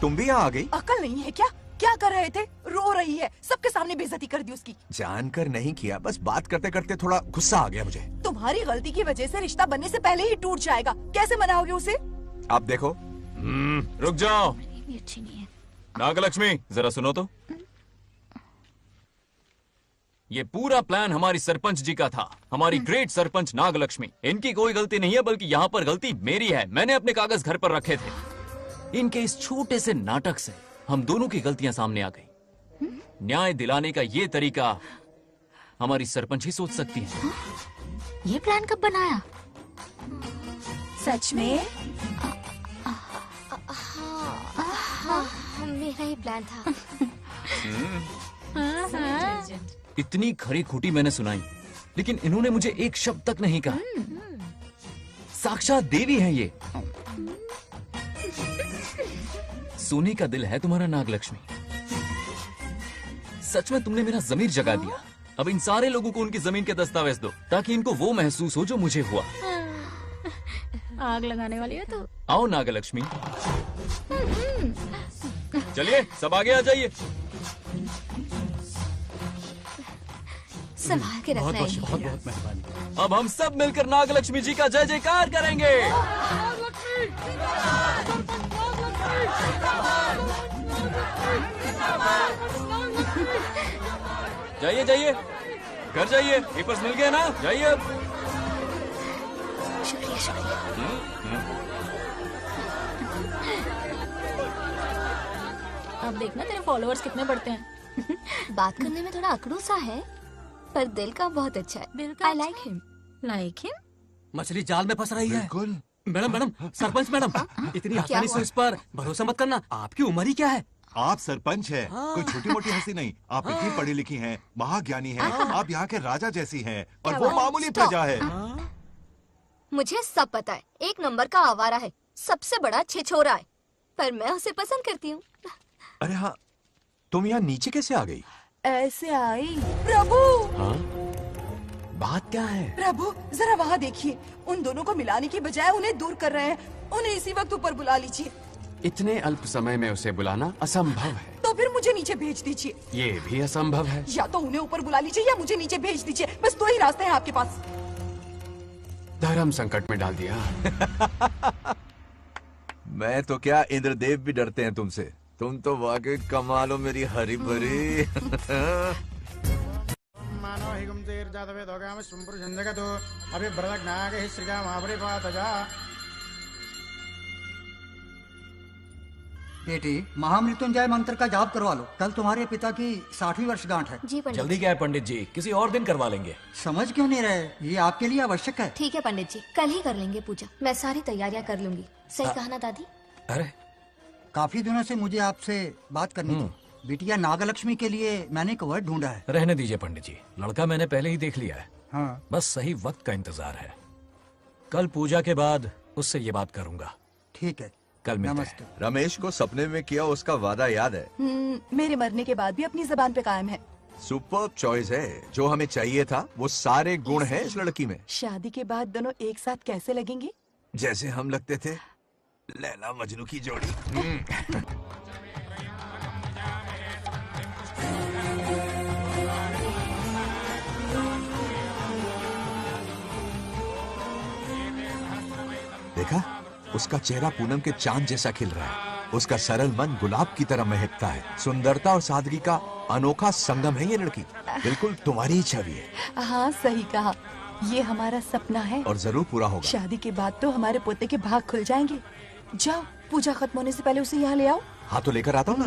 तुम भी यहाँ आ गई? अकल नहीं है क्या? क्या कर रहे थे? रो रही है, सबके सामने बेइज्जती कर दी उसकी। जानकर नहीं किया, बस बात करते करते थोड़ा गुस्सा आ गया मुझे। तुम्हारी गलती की वजह से रिश्ता बनने से पहले ही टूट जाएगा, कैसे मनाओगे उसे? आप देखो। रुक जाओ। नागलक्ष्मी, जरा सुनो तो। ये पूरा प्लान हमारी सरपंच जी का था, हमारी ग्रेट सरपंच नागलक्ष्मी। इनकी कोई गलती नहीं है, बल्कि यहाँ पर गलती मेरी है। मैंने अपने कागज घर पर रखे थे। इनके इस छोटे से नाटक से हम दोनों की गलतियां सामने आ गई। न्याय दिलाने का ये तरीका हमारी सरपंच ही सोच सकती है। ये प्लान कब बनाया? सच में? हाँ, मेरा ही प्लान था। इतनी खरी खूटी मैंने सुनाई, लेकिन इन्होंने मुझे एक शब्द तक नहीं कहा। साक्षात देवी है ये। सोने का दिल है तुम्हारा नागलक्ष्मी। सच में तुमने मेरा जमीर जगा दिया। अब इन सारे लोगों को उनकी जमीन के दस्तावेज दो, ताकि इनको वो महसूस हो जो मुझे हुआ। आग लगाने वाली है तो। आओ नागलक्ष्मी, चलिए सब आगे आ जाइए। संभाल के रखना है। बहुत बहुत मेहरबानी। अब हम सब मिलकर नागलक्ष्मी जी का जय जयकार करेंगे। जाइए जाइए, घर जाइए। पेपर्स मिल गए ना? जाइए अब। शुक्रिया शुक्रिया। अब देखना तेरे फॉलोअर्स कितने बढ़ते हैं। बात करने में थोड़ा अकड़ू सा है, पर दिल का बहुत अच्छा है। I like him. Like him? मछली जाल में फंस रही है। मैडम मैडम, सरपंच मैडम, इतनी आसानी से उस पर भरोसा मत करना। आपकी उम्र ही क्या है? आप सरपंच हैं, कोई छोटी मोटी हंसी नहीं। आप इतनी पढ़ी लिखी हैं, महाज्ञानी हैं, आप यहाँ के राजा जैसी हैं, और वो मामूली प्रजा है। मुझे सब पता है, एक नंबर का आवारा है, सबसे बड़ा छिछोरा है, पर मैं उसे पसंद करती हूँ। अरे हाँ, तुम यहाँ नीचे कैसे आ गई? ऐसे आई। प्रभु, बात क्या है? प्रभु जरा वहाँ देखिए, उन दोनों को मिलाने की बजाय उन्हें दूर कर रहे हैं। उन्हें इसी वक्त ऊपर बुला लीजिए। इतने अल्प समय में उसे बुलाना असंभव है। तो फिर मुझे नीचे भेज दीजिए। ये भी असंभव है। या तो उन्हें ऊपर बुला लीजिए या मुझे नीचे भेज दीजिए, बस दो ही रास्ते हैं आपके पास। धर्म संकट में डाल दिया। मैं तो क्या, इंद्रदेव भी डरते हैं तुमसे। तुम तो वाकई कमाल हो मेरी हरी भरी। मानव हिगम तेर जातवे दोगाम सुंपुर जंजगतो अभी ब्रदक नागे श्रीगा महाबरी पातजा। बेटी, महामृत्युंजय मंत्र का जाप करवा लो। कल तुम्हारे पिता की 60वीं वर्षगांठ है। जी पंडित। जल्दी क्या है पंडित जी, किसी और दिन करवा लेंगे। समझ क्यों नहीं रहे? ये आपके लिए आवश्यक है। ठीक है पंडित जी, कल ही कर लेंगे पूजा। मैं सारी तैयारियां कर लूंगी। सही कहा ना दादी? अरे काफी दिनों से मुझे आपसे बात करनी थी। बिटिया नागलक्ष्मी के लिए मैंने एक वर्ड ढूंढा है। रहने दीजिए पंडित जी, लड़का मैंने पहले ही देख लिया है। हाँ। बस सही वक्त का इंतजार है। कल पूजा के बाद उससे ये बात करूंगा। ठीक है, कल मिलते हैं। रमेश को सपने में किया उसका वादा याद है? मेरे मरने के बाद भी अपनी जबान पे कायम है। सुपर्ब चॉइस है। जो हमें चाहिए था वो सारे गुण हैं इस लड़की में। शादी के बाद दोनों एक साथ कैसे लगेंगे? जैसे हम लगते थे लैला मजनू की जोड़ी। देखा, उसका चेहरा पूनम के चांद जैसा खिल रहा है। उसका सरल मन गुलाब की तरह महकता है। सुंदरता और सादगी का अनोखा संगम है ये लड़की। बिल्कुल तुम्हारी ही छवि है। हाँ सही कहा, ये हमारा सपना है और जरूर पूरा होगा। शादी के बाद तो हमारे पोते के भाग खुल जाएंगे। जाओ, पूजा खत्म होने से पहले उसे यहाँ ले आओ। हाँ तो लेकर आता हूँ ना।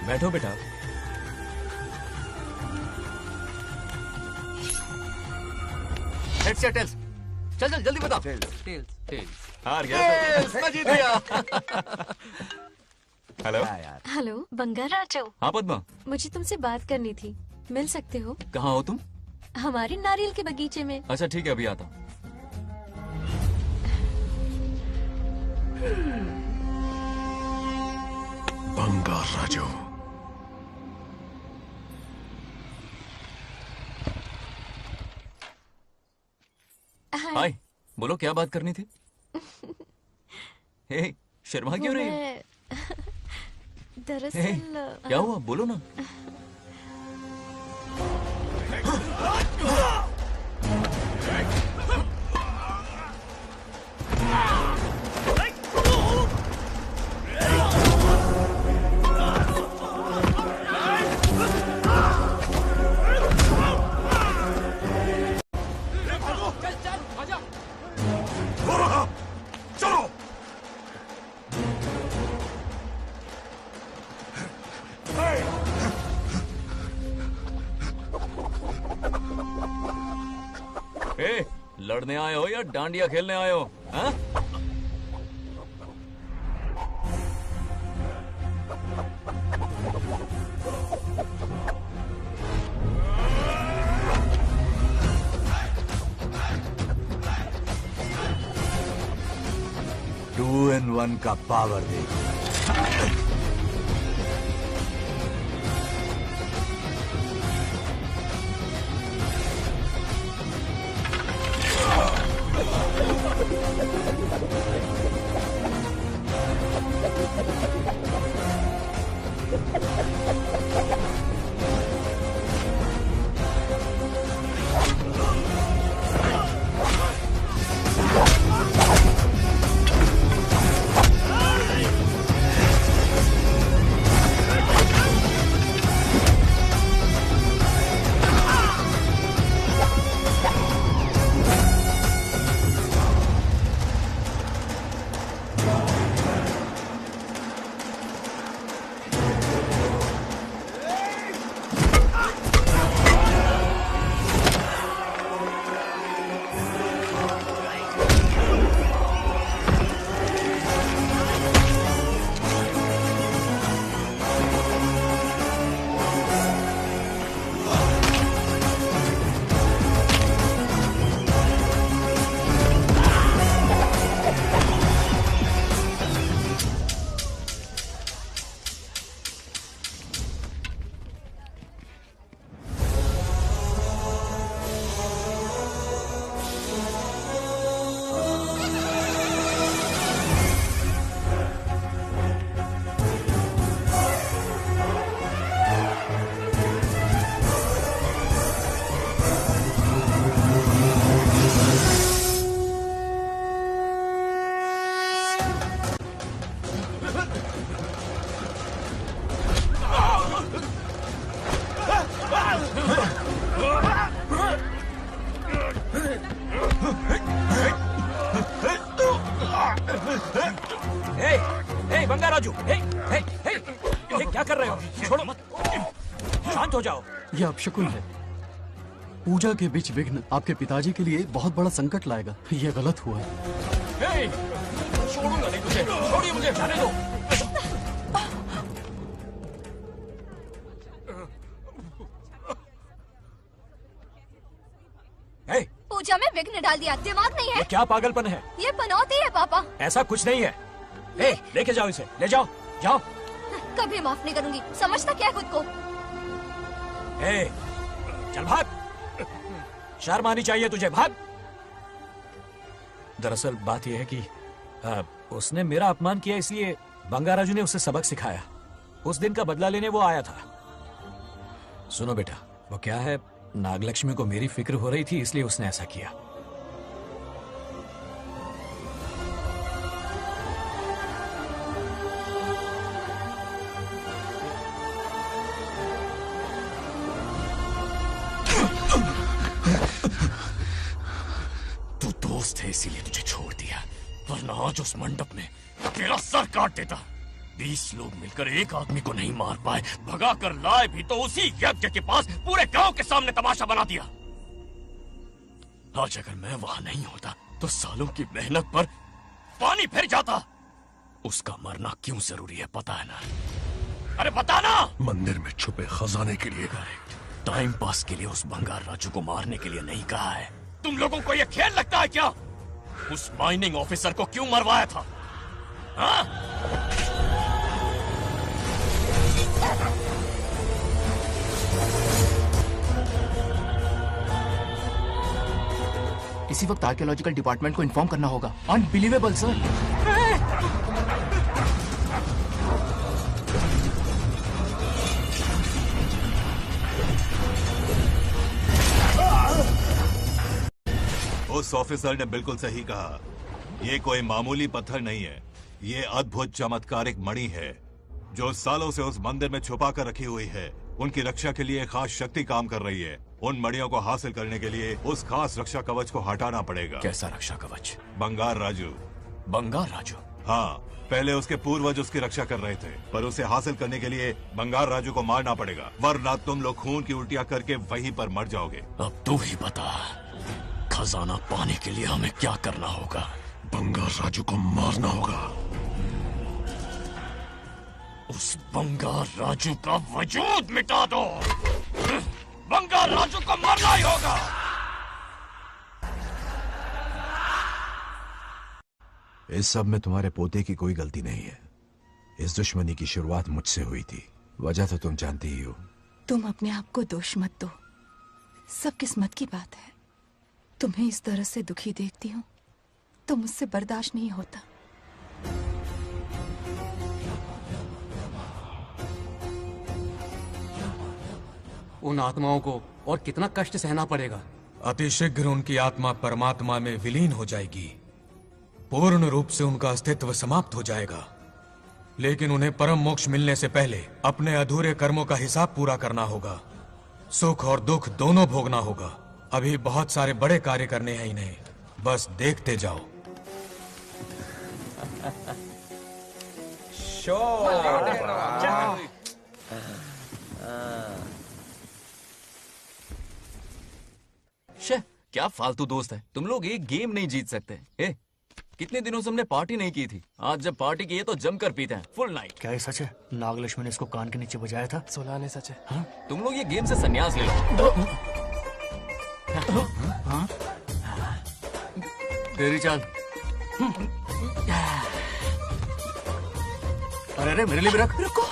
बैठो बेटा। हेड्स या टेल्स? चल चल जल्दी बता। टेल्स। हार गया। मैं जीत गया। हेलो। हेलो बंगा राजू। हाँ पद्मा। मुझे तुमसे बात करनी थी, मिल सकते हो? कहाँ हो तुम? हमारे नारियल के बगीचे में। अच्छा ठीक है, अभी आता हूँ। बंगार राजू। हाय, बोलो क्या बात करनी थी? हे, शर्मा क्यों रही है? दरअसल क्या हुआ, बोलो ना। लड़ने आए हो या डांडिया खेलने आए हो? हाँ? टू इन वन का पावर देखो। यह अपशकुन है। पूजा के बीच विघ्न आपके पिताजी के लिए बहुत बड़ा संकट लाएगा। यह गलत हुआ है। छोड़ूंगा नहीं तुझे, छोड़िए मुझे, जाने दो। पूजा में विघ्न डाल दिया, दिमाग नहीं है? ये क्या पागलपन है? ये पनौती है पापा। ऐसा कुछ नहीं है। लेके जाओ इसे, ले जाओ, जाओ। कभी माफ नहीं करूंगी, समझता क्या है खुद को? चल भाग, शर्म आनी चाहिए तुझे, भाग। दरअसल बात यह है कि उसने मेरा अपमान किया, इसलिए बंगाराजू ने उसे सबक सिखाया। उस दिन का बदला लेने वो आया था। सुनो बेटा, वो क्या है, नागलक्ष्मी को मेरी फिक्र हो रही थी, इसलिए उसने ऐसा किया। तू दोस्त है इसीलिए तुझे छोड़ दिया, वरना आज उस मंडप में तेरा सर काट देता। 20 लोग मिलकर एक आदमी को नहीं मार पाए, भगा कर लाए भी तो उसी यज्ञ के पास पूरे गांव के सामने तमाशा बना दिया। आज अगर मैं वहां नहीं होता तो सालों की मेहनत पर पानी फिर जाता। उसका मरना क्यों जरूरी है पता है ना? अरे बता ना। मंदिर में छुपे खजाने के लिए। टाइम पास के लिए उस बंगार राजू को मारने के लिए नहीं कहा है। तुम लोगों को यह खेल लगता है क्या? उस माइनिंग ऑफिसर को क्यों मरवाया था? हाँ? इसी वक्त आर्कियोलॉजिकल डिपार्टमेंट को इन्फॉर्म करना होगा। Unbelievable sir. उस ऑफिसर ने बिल्कुल सही कहा, ये कोई मामूली पत्थर नहीं है, ये अद्भुत चमत्कारिक मणि है जो सालों से उस मंदिर में छुपा कर रखी हुई है। उनकी रक्षा के लिए खास शक्ति काम कर रही है। उन मणियों को हासिल करने के लिए उस खास रक्षा कवच को हटाना पड़ेगा। कैसा रक्षा कवच? बंगार राजू। बंगार राजू? हाँ, पहले उसके पूर्वज उसकी रक्षा कर रहे थे, पर उसे हासिल करने के लिए बंगार राजू को मारना पड़ेगा, वरना तुम लोग खून की उल्टियां करके वहीं पर मर जाओगे। अब तू ही बता, खजाना पाने के लिए हमें क्या करना होगा? बंगार राजू को मारना होगा। उस बंगार राजू का वजूद मिटा दो। बंगार राजू को मारना ही होगा। इस सब में तुम्हारे पोते की कोई गलती नहीं है। इस दुश्मनी की शुरुआत मुझसे हुई थी, वजह तो तुम जानती ही हो। तुम अपने आप को दोष मत दो, सब किस्मत की बात है। तुम्हें इस तरह से दुखी देखती हूँ तो मुझसे बर्दाश्त नहीं होता। उन आत्माओं को और कितना कष्ट सहना पड़ेगा। अतिशीघ्र उनकी आत्मा परमात्मा में विलीन हो जाएगी, पूर्ण रूप से उनका अस्तित्व समाप्त हो जाएगा। लेकिन उन्हें परम मोक्ष मिलने से पहले अपने अधूरे कर्मों का हिसाब पूरा करना होगा। सुख और दुख दोनों भोगना होगा। अभी बहुत सारे बड़े कार्य करने हैं इन्हें, बस देखते जाओ। शे, क्या फालतू दोस्त है तुम लोग, एक गेम नहीं जीत सकते। कितने दिनों से हमने पार्टी नहीं की थी, आज जब पार्टी की है तो जमकर पीते हैं, फुल नाइट। क्या ये सच है? नागलक्ष्मी ने इसको कान के नीचे बजाया था। सोलह ने सच है। हाँ? तुम लोग ये गेम से संन्यास ले लो। हाँ? तेरी चाल। अरे अरे मेरे लिए भी रख। रुको,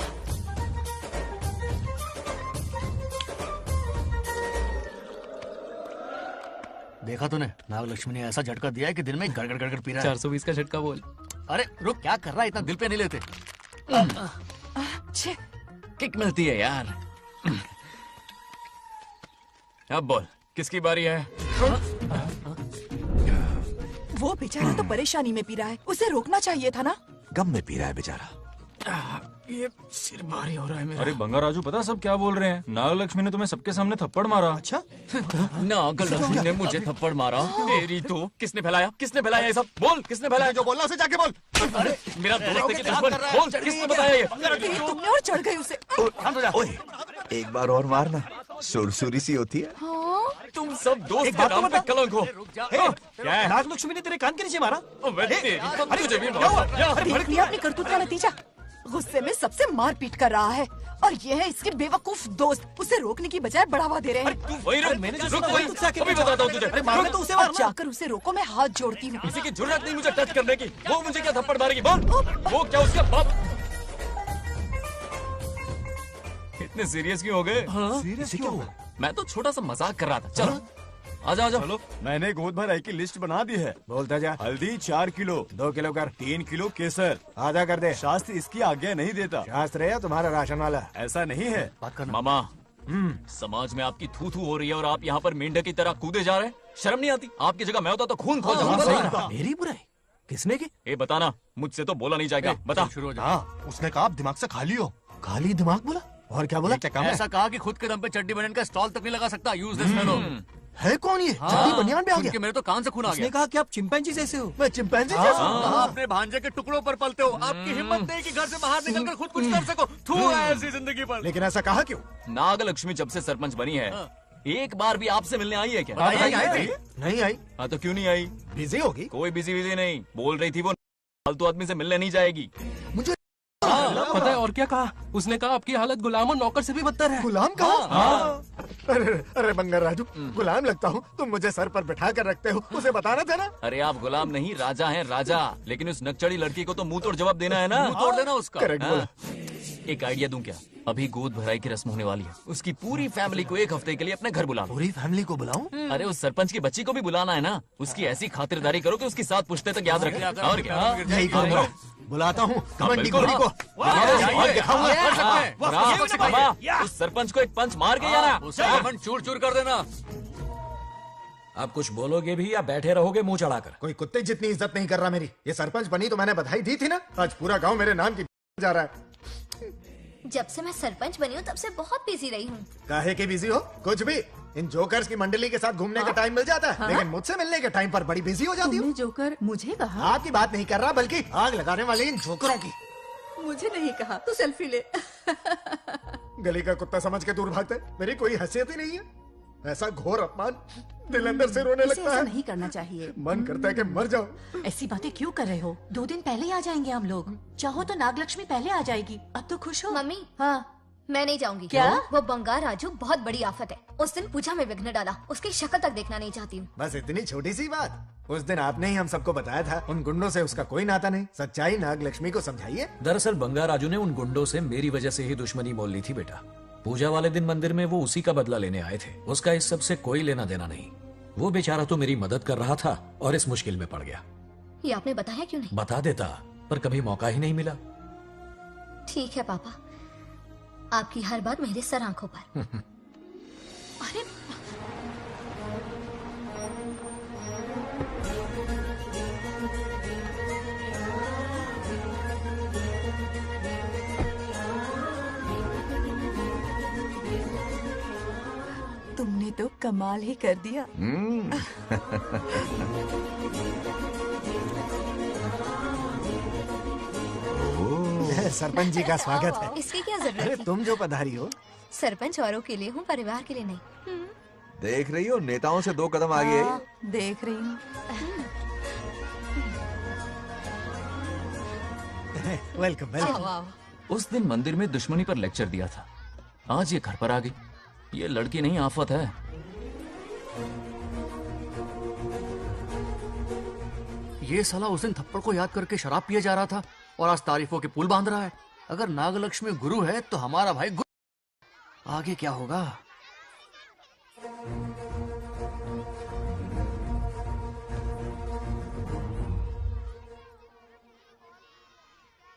देखा तूने, नागलक्ष्मी ने ऐसा झटका दिया है कि दिन में गड़गड़ गड़गड़ पी रहा है। 420 का झटका बोल। अरे रुक, क्या कर रहा है? इतना दिल पे नहीं लेते। किक मिलती है यार। अब बोल, किसकी बारी है? वो बेचारा तो परेशानी में पी रहा है, उसे रोकना चाहिए था ना। गम में पी रहा है बेचारा। ये सिर भारी हो रहा है मेरा। अरे बंगार राजू, पता सब क्या बोल रहे हैं? नागलक्ष्मी ने तुम्हें सबके सामने थप्पड़ मारा। अच्छा? नागलक्ष्मी ने मुझे थप्पड़ मारा? तेरी तो किसने फैलाया? किसने फैलाया ये सब? बोल, किसने फैलाया? जो बोलना उसे जाके बोल। अरे मेरा दोस्त है कि दुश्मन? बोल, किसने बताया ये? तुमने और चढ़ गई उसे। ओए, एक बार और मारना, सुरसुरी सी होती है। तुम सब दोस्त के नाम पे कलंक हो। क्या है? नागलक्ष्मी ने तेरे कान के नीचे मारा? तुझे भी देख लिया अपनी करतूत का नतीजा। गुस्से में सबसे मार पीट कर रहा है और ये है इसके बेवकूफ दोस्त, उसे रोकने की बजाय बढ़ावा दे रहे हैं। वही अभी बताता हूँ तुझे। तो उसे जाकर उसे रोको, मैं हाथ जोड़ती हूँ। किसी की जरूरत नहीं मुझे टच करने की। वो मुझे क्या थप्पड़ मारेगी? बोल, वो क्या उसका बाप? इतने सीरियस क्यों हो गए? सीरियस क्यों हुआ? मैं तो छोटा सा मजाक कर रहा था। चलो आजा आजा। चलो, मैंने गोद भर की लिस्ट बना दी है। बोलता जा। हल्दी 4 किलो, 2 किलो कर, 3 किलो केसर। आधा कर दे। शास्त्र इसकी आज्ञा नहीं देता। शास्त्र है या तुम्हारा राशन वाला? ऐसा नहीं है। बात करना। मामा, समाज में आपकी थू थू हो रही है और आप यहाँ पर मेंढक की तरह कूदे जा रहे हैं। शर्म नहीं आती? आपकी जगह मैं होता तो खून खोल जाता। मेरी बुराई किसने की? ये बताना, मुझसे तो बोला नहीं जाएगा। बता। हाँ, उसने कहा आप दिमाग से खाली हो। खाली दिमाग बोला? और क्या बोला? ऐसा कहा कि खुद के दम पे चड्डी बनियान का स्टॉल तक नहीं लगा सकता। Use this fellow. है कौन ये? चड्डी बनियान पे आ गया? मेरे तो कान से खून आ गया। उसने कहा कि आप चिंपैंजी जैसे हो। मैं चिंपैंजी जैसा हूँ? आप अपने भांजे के टुकड़ों पर पलते हो। आपकी हिम्मत नहीं कि घर से बाहर निकलकर खुद कुछ कर सको। थू है ऐसी जिंदगी पर। लेकिन ऐसा कहा क्यों? नागलक्ष्मी जब से सरपंच बनी है, एक बार भी आपसे मिलने आई है क्या? नहीं आई। हाँ तो क्यों नहीं आई? बिजी होगी। कोई बिजी नहीं, बोल रही थी वो फालतू आदमी से मिलने नहीं जाएगी। मुझे पता है और क्या कहा? उसने कहा आपकी हालत गुलाम और नौकर से भी बदतर है। गुलाम कहा? अरे बंगार राजू, गुलाम लगता हूँ? तुम मुझे सर पर बिठा कर रखते हो, उसे बताना था ना। अरे आप गुलाम नहीं, राजा हैं राजा। लेकिन उस नकचड़ी लड़की को तो मुंह तोड़ जवाब देना है ना। मुंह तोड़ देना उसका। करेक्ट बोला। एक आइडिया दूं क्या? अभी गोद भराई की रस्म होने वाली है, उसकी पूरी फैमिली को एक हफ्ते के लिए अपने घर बुला लो। पूरी फैमिली को बुलाऊं? अरे उस सरपंच की बच्ची को भी बुलाना है ना, उसकी ऐसी खातिरदारी करो कि उसकी 7 पुश्ते तक याद रखे। और क्या? यही करूंगा। बुलाता हूँ कबड्डी घोड़ी को। उस सरपंच को एक पंच मार के जाना, चूर चूर कर देना। आप कुछ बोलोगे भी या बैठे रहोगे मुंह चढ़ाकर? कोई कुत्ते जितनी इज्जत नहीं कर रहा मेरी। ये सरपंच बनी तो मैंने बधाई दी थी ना। आज पूरा गांव मेरे नाम की जा रहा है। जब से मैं सरपंच बनी हूँ तब से बहुत बिजी रही हूँ। काहे के बिजी हो? कुछ भी। इन जोकर्स की मंडली के साथ घूमने का टाइम मिल जाता है, लेकिन मुझसे मिलने के टाइम पर बड़ी बिजी हो जाती हूँ। जोकर मुझे कहा? आपकी बात नहीं कर रहा, बल्कि आग लगाने वाले इन जोकरों की। मुझे नहीं कहा। तू सेल्फी ले। गली का कुत्ता समझ के दूर भागते, मेरी कोई हैसियत ही नहीं है। ऐसा घोर अपमान, दिल अंदर से रोने लगता है। ऐसा नहीं करना चाहिए। मन करता है कि मर जाओ। ऐसी बातें क्यों कर रहे हो? 2 दिन पहले ही आ जाएंगे हम लोग। चाहो तो नागलक्ष्मी पहले आ जाएगी। अब तो खुश हो? मम्मी, हाँ मैं नहीं जाऊंगी। क्या? वो बंगार राजू बहुत बड़ी आफत है। उस दिन पूजा में विघ्न डाला, उसकी शक्ल तक देखना नहीं चाहती हूँ। बस इतनी छोटी सी बात। उस दिन आपने ही हम सबको बताया था उन गुंडों से उसका कोई नाता नहीं। सच्चाई नागलक्ष्मी को समझाइए। दरअसल बंगार राजू ने उन गुंडों से मेरी वजह से ही दुश्मनी मोल ली थी बेटा। पूजा वाले दिन मंदिर में वो उसी का बदला लेने आए थे। उसका इस सब से कोई लेना देना नहीं। वो बेचारा तो मेरी मदद कर रहा था और इस मुश्किल में पड़ गया। ये आपने बताया क्यों नहीं? बता देता, पर कभी मौका ही नहीं मिला। ठीक है पापा, आपकी हर बात मेरे सर आंखों पर। अरे तुमने तो कमाल ही कर दिया। सरपंच जी का स्वागत है। इसकी क्या जरूरत अरे है? तुम जो पधारी हो। सरपंच औरों के लिए हूँ, परिवार के लिए नहीं। देख रही हो, नेताओं से 2 कदम आगे है। देख रही हूँ। Welcome welcome. उस दिन मंदिर में दुश्मनी पर लेक्चर दिया था, आज ये घर पर आ गई। ये लड़की नहीं आफत है। ये साला उस दिन थप्पड़ को याद करके शराब पिए जा रहा था और आज तारीफों के पुल बांध रहा है। अगर नागलक्ष्मी गुरु है तो हमारा भाई गुरु। आगे क्या होगा?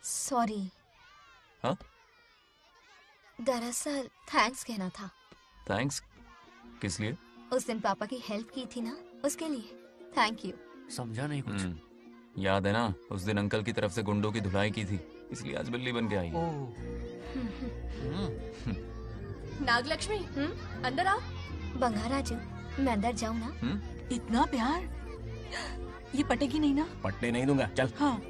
सॉरी। हाँ? दरअसल थैंक्स कहना था। थैंक्स किस लिए? उस दिन पापा की हेल्प की थी ना, उसके लिए थैंक यू। समझा नहीं कुछ। याद है ना, उस दिन अंकल की तरफ से गुंडों की धुलाई की थी, इसलिए आज बिल्ली बन के आई। नागलक्ष्मी, अंदर आओ। बंगार राजू, मैं अंदर जाऊँ ना? इतना प्यार, ये पटेगी नहीं ना? पटने नहीं दूंगा, चल। हाँ।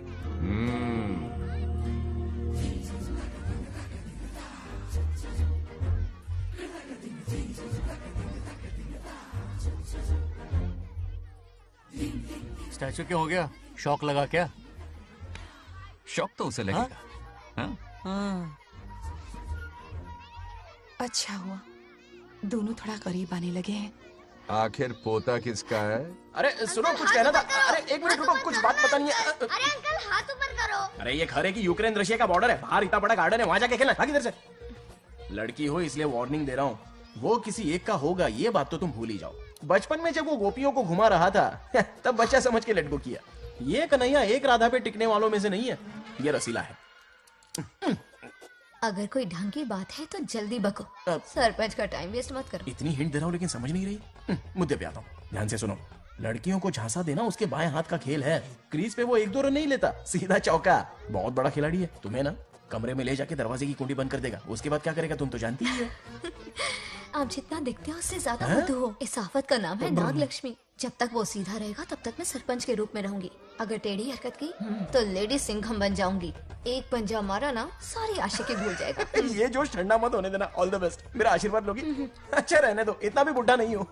स्टैचू क्यों हो गया? शौक लगा क्या? शौक तो उसे लगेगा। हाँ? हाँ। अच्छा हुआ दोनों थोड़ा करीब आने लगे हैं। आखिर पोता किसका है? अरे सुनो, कुछ कहना था। अरे 1 मिनट रुको, कुछ बात बतानी है। अरे अंकल हाथ ऊपर करो। अरे ये घर है कि यूक्रेन रशिया का बॉर्डर है? बाहर इतना बड़ा गार्डन है, वहां जाके खेलना। भाग इधर से। लड़की हो इसलिए वार्निंग दे रहा हूँ, वो किसी एक का होगा ये बात तो तुम भूल ही जाओ। बचपन में जब वो गोपियों को घुमा रहा था तब बच्चा समझ के लड्डू किया। ये कन्हैया एक राधा पे टिकने वालों में से नहीं है, ये रसीला है। अगर कोई ढंग की बात है तो जल्दी बको, सरपंच का टाइम वेस्ट मत करो। इतनी हिंट दे रहा हूँ लेकिन समझ नहीं रही। मुद्दे पे आता हूँ, ध्यान से सुनो। लड़कियों को झांसा देना उसके बाएं हाथ का खेल है। क्रीज पे वो 1-2 रन नहीं लेता, सीधा चौका। बहुत बड़ा खिलाड़ी है। तुम्हें ना कमरे में ले जाके दरवाजे की कुंडी बंद कर देगा, उसके बाद क्या करेगा तुम तो जानती ही हो। आप जितना दिखते हो उससे ज्यादा बुद्धू हो। इस आफत का नाम है नागलक्ष्मी। जब तक वो सीधा रहेगा तब तक मैं सरपंच के रूप में रहूंगी। अगर टेढ़ी हरकत की तो लेडी सिंघम बन जाऊंगी। एक पंजा मारा ना, सारी आशिकी भूल जाएगा। ये जोश ठंडा मत होने देना। All the best. मेरा आशीर्वाद लोगी? अच्छा रहने दो, इतना भी बुढ़ा नहीं हूँ।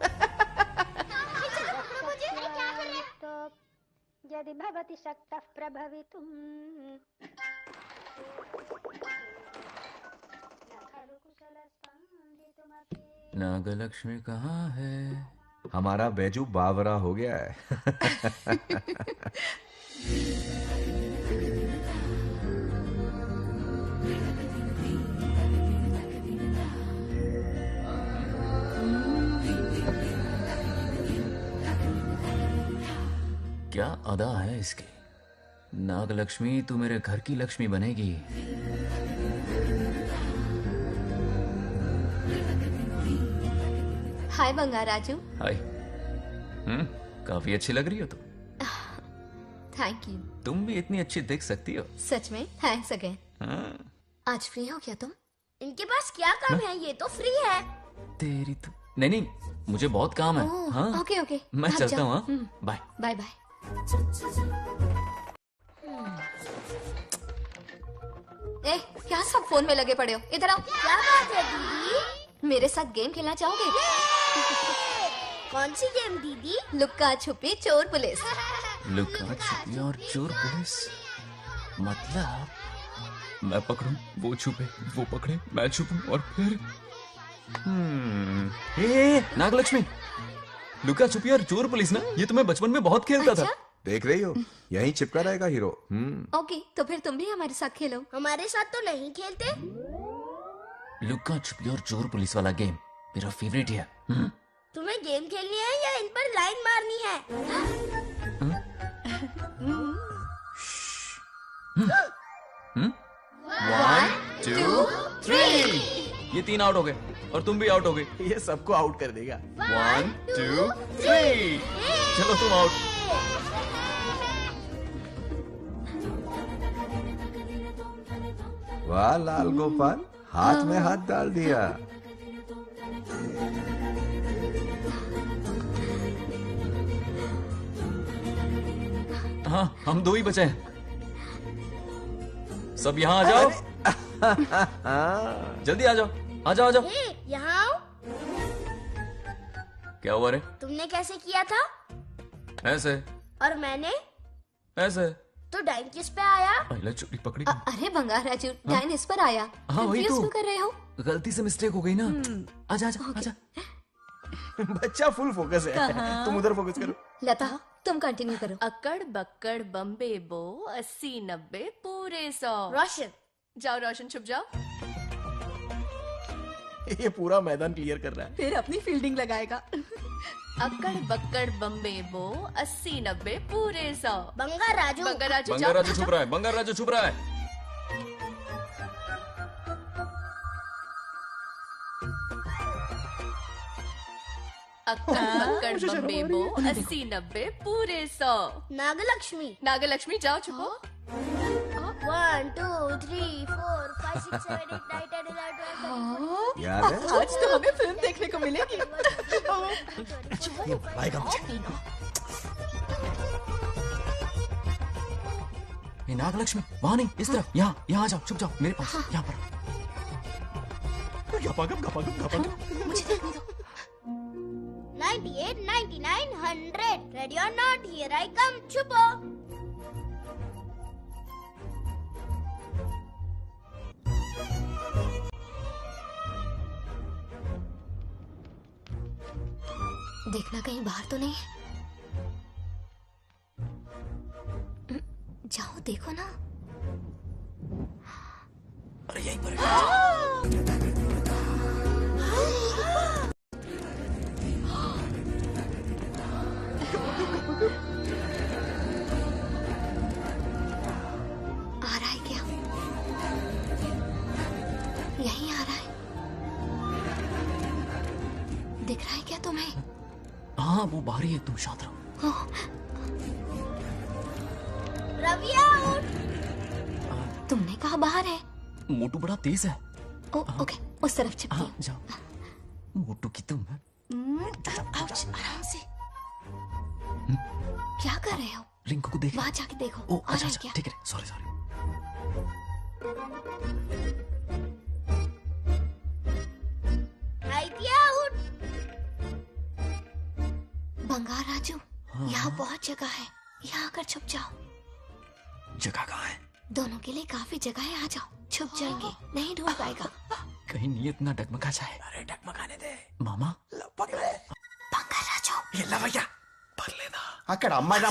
यदि भवति शक्तः प्रभवितुम्। नागलक्ष्मी कहाँ है? हमारा बैजू बावरा हो गया है। क्या अदा है इसकी। नागलक्ष्मी तू मेरे घर की लक्ष्मी बनेगी। हाय बंगार राजू। हाय। काफी अच्छी लग रही हो तुम। Thank you. तुम भी इतनी अच्छी दिख सकती हो। सच में थैंक्स अगेन। आज फ्री हो क्या तुम? इनके पास क्या काम है, ये तो फ्री है। तेरी तो नहीं, मुझे बहुत काम है। हाँ ओके ओके, मैं चलता हूँ। Bye bye bye. ए, क्या सब फोन में लगे पड़े हो? इधर आओ। क्या बात है दीदी? मेरे साथ गेम खेलना चाहोगे? कौन सी गेम दीदी? लुक्का छुपी चोर पुलिस। लुक्का छुपी और चोर पुलिस मतलब मैं पकड़ूं, वो छुपे, वो पकड़े, मैं छुपूं और फिर नागलक्ष्मी, लुक्का छुपी और चोर पुलिस ना, ये तो मैं बचपन में बहुत खेलता था। देख रही हो, यहीं चिपका रहेगा हीरो। ओके, तो फिर तुम भी हमारे साथ खेलो। हमारे साथ तो नहीं खेलते। लुक्का छुपी और चोर पुलिस वाला गेम मेरा फेवरेट है। तुम्हें गेम खेलनी है या इन पर लाइन मारनी है? 1 2 3 ये 3 आउट हो गए और तुम भी आउट हो गए। ये सबको आउट कर देगा। 1 2 3 चलो तुम आउट। वाह लाल गोपाल, हाथ में हाथ डाल दिया। हाँ, हम 2 ही बचे हैं। सब यहाँ आ जाओ। जल्दी आ जाओ, आ जाओ, आ जाओ। यहाँ आओ। क्या हुआ रे? तुमने कैसे किया था? ऐसे। और मैंने? ऐसे। तो डाइन किस पे आया? पहले चोरी पकड़ी। अरे बंगार राजू, डाइन इस पर आया। हाँ वही तो। क्यों कर रहे हो? गलती से मिस्टेक हो गई ना। आजा आजा आजा। बच्चा फुल फोकस है। तुम उधर फोकस करो। लता, तुम कंटिन्यू करो। अक्कड़ बक्कड़ बम्बे बो 80 90 पूरे 100। रोशन जाओ, रोशन छुप जाओ। ये पूरा मैदान क्लियर कर रहा है। फिर अपनी फील्डिंग लगाएगा। अक्कड़ बक्कड़ बम्बे बो 80 90 पूरे 100। बंगार राजू। बंगार राजू बंगार राजू छुप रहा है, बंगार राजू छुप रहा है। अक्कड़ बक्कड़ बम्बे बो 80 90 पूरे 100। नागलक्ष्मी। नागलक्ष्मी जाओ छुपो। 1 2 3 4 5 6 7 8 9 10 11 12 याद है? आज तो हमें फिल्म देखने को मिलेगी। ये नागलक्ष्मी वहाँ नहीं, इस तरफ। यहाँ यहाँ आ जाओ, छुप जाओ मेरे पास। यहाँ पर। मुझे देखने दो। 98 99 100 ready or not, here I come. छुपो। देखना कहीं बाहर तो नहीं है। जाओ देखो ना। अरे यहीं पर आ रहा है क्या? यहीं आ रहा है। दिख रहा है क्या तुम्हें? हाँ वो बाहर ही है, तुम शांत रहो। रवि आउट। तुमने कहा बाहर है? मोटू बड़ा तेज है। ओके, उस तरफ छिपती हूँ। जाओ। मोटू की तुम है। आउच, आराम से। क्या कर रहे हो? रिंकू को देख। वहाँ जाके देखो। ओ अच्छा अच्छा, ठीक है, सॉरी सॉरी। आउट। बंगार राजू, यहाँ बहुत जगह है, यहाँ आकर छुप जाओ। जगह कहाँ है? दोनों के लिए काफी जगह है, आ जाओ। छुप जाएंगे, नहीं ढूंढ पाएगा। कहीं नीयत ना डगमगा जाए। अरे डगमगाने दे मामा। पकड़े बंगार राजू। ये लवయ్య పర్లేదా అక్కడ అమ్మాయి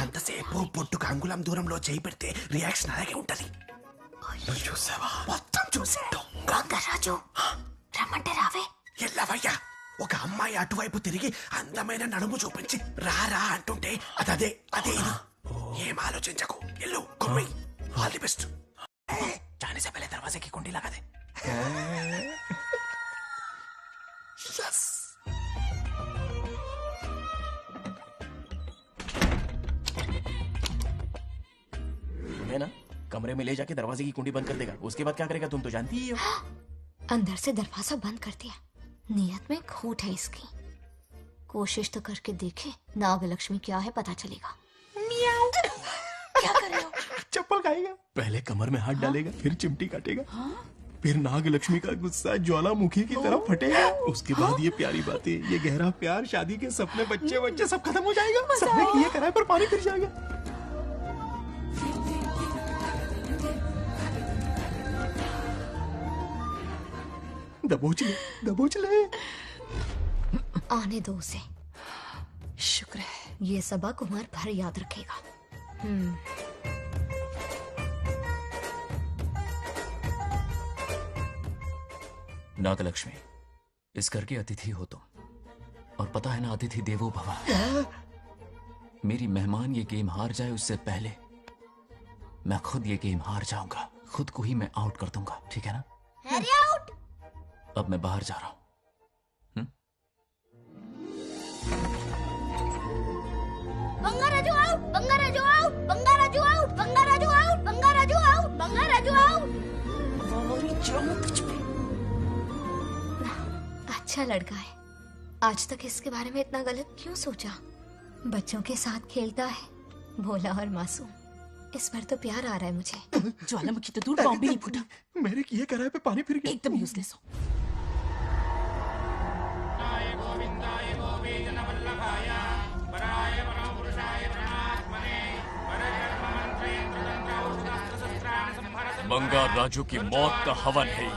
అంతసేపు పొట్టుకు అంగుళం దూరంలో చేయి పెడితే రియాక్షన్ అలాగే ఉంటది. చూసావా? మొత్తం చూసా. బొంగరాజు రమ్మంటే రావే. ఏ లవయ్య ఒక అమ్మాయి అటువైపు తిరిగి అందమైన నడుము చూపించి రా రా అంటుంటే అదే అదే ఇది. ఏం ఆలోచించకు, ఎల్లు కుమ్మి. All the best. जाने से पहले दरवाजे की कुंडी लगा दे. Yes. है ना, कमरे में ले जाके दरवाजे की कुंडी बंद कर देगा. उसके बाद क्या करेगा तुम तो जानती ही हो. अंदर से दरवाजा बंद कर दिया. नियत में खोट है इसकी. कोशिश तो करके देखे, नागलक्ष्मी क्या है पता चलेगा. क्या कर रहे हो? चप्पल खाएगा. पहले कमर में हाथ डालेगा, फिर चिमटी काटेगा. फिर नागलक्ष्मी का गुस्सा ज्वालामुखी की तरह फटेगा. उसके बाद ये प्यारी बातें, ये गहरा प्यार, शादी के सपने, बच्चे बच्चे सब खत्म हो जाएगा. सबने किए कराए पर पानी फिर जाएगा. दबोच ले. आने दो उसे. शुक्र है ये सबक उम्र भर याद रखेगा. नागलक्ष्मी, इस घर की अतिथि हो तुम, और पता है ना, अतिथि देवो भव. मेरी मेहमान ये गेम हार जाए उससे पहले मैं खुद ये गेम हार जाऊंगा. खुद को ही मैं आउट कर दूंगा, ठीक है ना? Harry out. अब मैं बाहर जा रहा हूं. Bangarraju out. Bangarraju out. Bangarraju out. Bangarraju out. Bangarraju out. Bangarraju out. अच्छा लड़का है. आज तक इसके बारे में इतना गलत क्यों सोचा? बच्चों के साथ खेलता है, भोला और मासूम. इस पर तो प्यार आ रहा है मुझे. ज्वालामुखी तो दूर, बॉम्ब भी नहीं फूटा. मेरे किए कराए पे पानी फिर गया. एकदम यूजलेस हो. बंगार राजू की मौत का हवन है.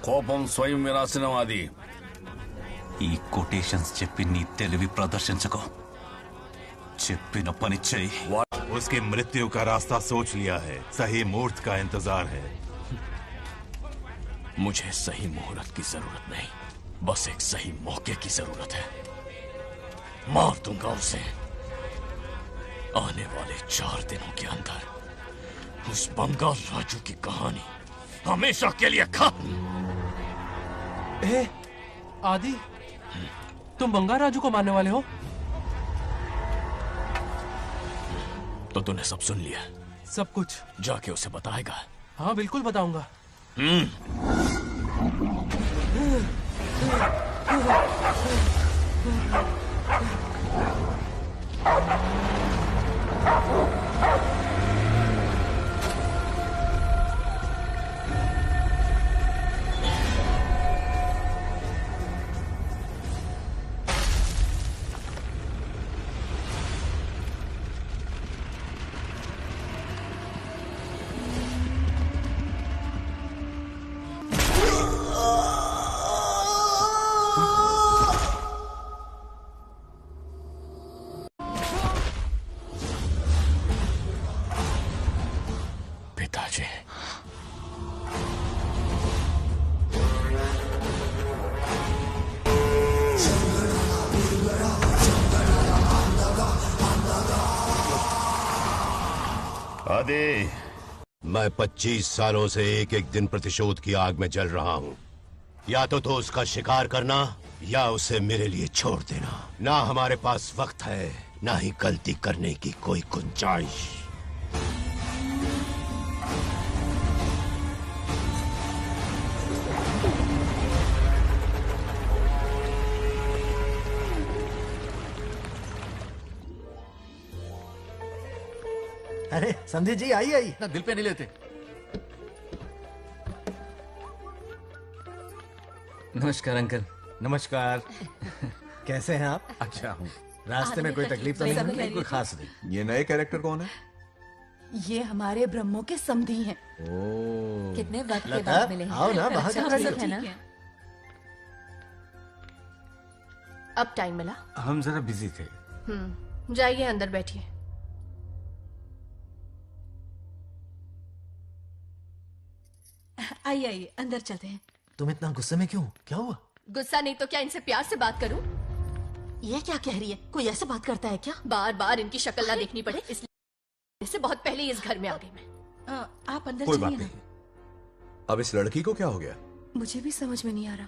కోపం స్వయం వినాశనవాది. ఈ కొటేషన్స్ చెప్పి నీ తెలివి ప్రదర్శించకు. చెప్పిన పని చెయ్యి. उसकी मृत्यु का रास्ता सोच लिया है. सही मुहूर्त का इंतजार है. मुझे सही मुहूर्त की जरूरत नहीं, बस एक सही मौके की जरूरत है. मार दूंगा उसे. आने वाले 4 दिनों के अंदर उस बंगाल राजू की कहानी हमेशा के लिए खत्म. आदि, तुम बंगाल राजू को मारने वाले हो? तो तूने सब सुन लिया? सब कुछ. जाके उसे बताएगा? हाँ बिल्कुल बताऊंगा. आदि, मैं 25 सालों से एक एक दिन प्रतिशोध की आग में जल रहा हूँ. या तो उसका शिकार करना या उसे मेरे लिए छोड़ देना. ना हमारे पास वक्त है, ना ही गलती करने की कोई गुंजाइश. अरे संधि जी, आई आई. ना दिल पे नहीं लेते. नमस्कार अंकल. नमस्कार. कैसे हैं आप? अच्छा हूँ. रास्ते में कोई तकलीफ तो नहीं? कोई खास नहीं. ये नए कैरेक्टर कौन है? ये हमारे ब्रह्मों के समधी हैं. ओह, कितने वक्त के बाद मिले हैं. आओ ना बाहर. अच्छा, है ना? अब टाइम मिला? हम जरा बिजी थे। जाइए अंदर बैठिए। आइए आइए अंदर चलते हैं। तुम इतना गुस्से में क्यों? क्या हुआ? गुस्सा नहीं तो क्या इनसे प्यार से बात करूं? ये क्या कह रही है? कोई ऐसे बात करता है क्या? बार बार इनकी शक्ल ना देखनी पड़े इसलिए से बहुत पहले इस घर में आ गई मैं। आप अंदर कोई बात चलिए नहीं। अब इस लड़की को क्या हो गया? ना। मुझे भी समझ में नहीं आ रहा।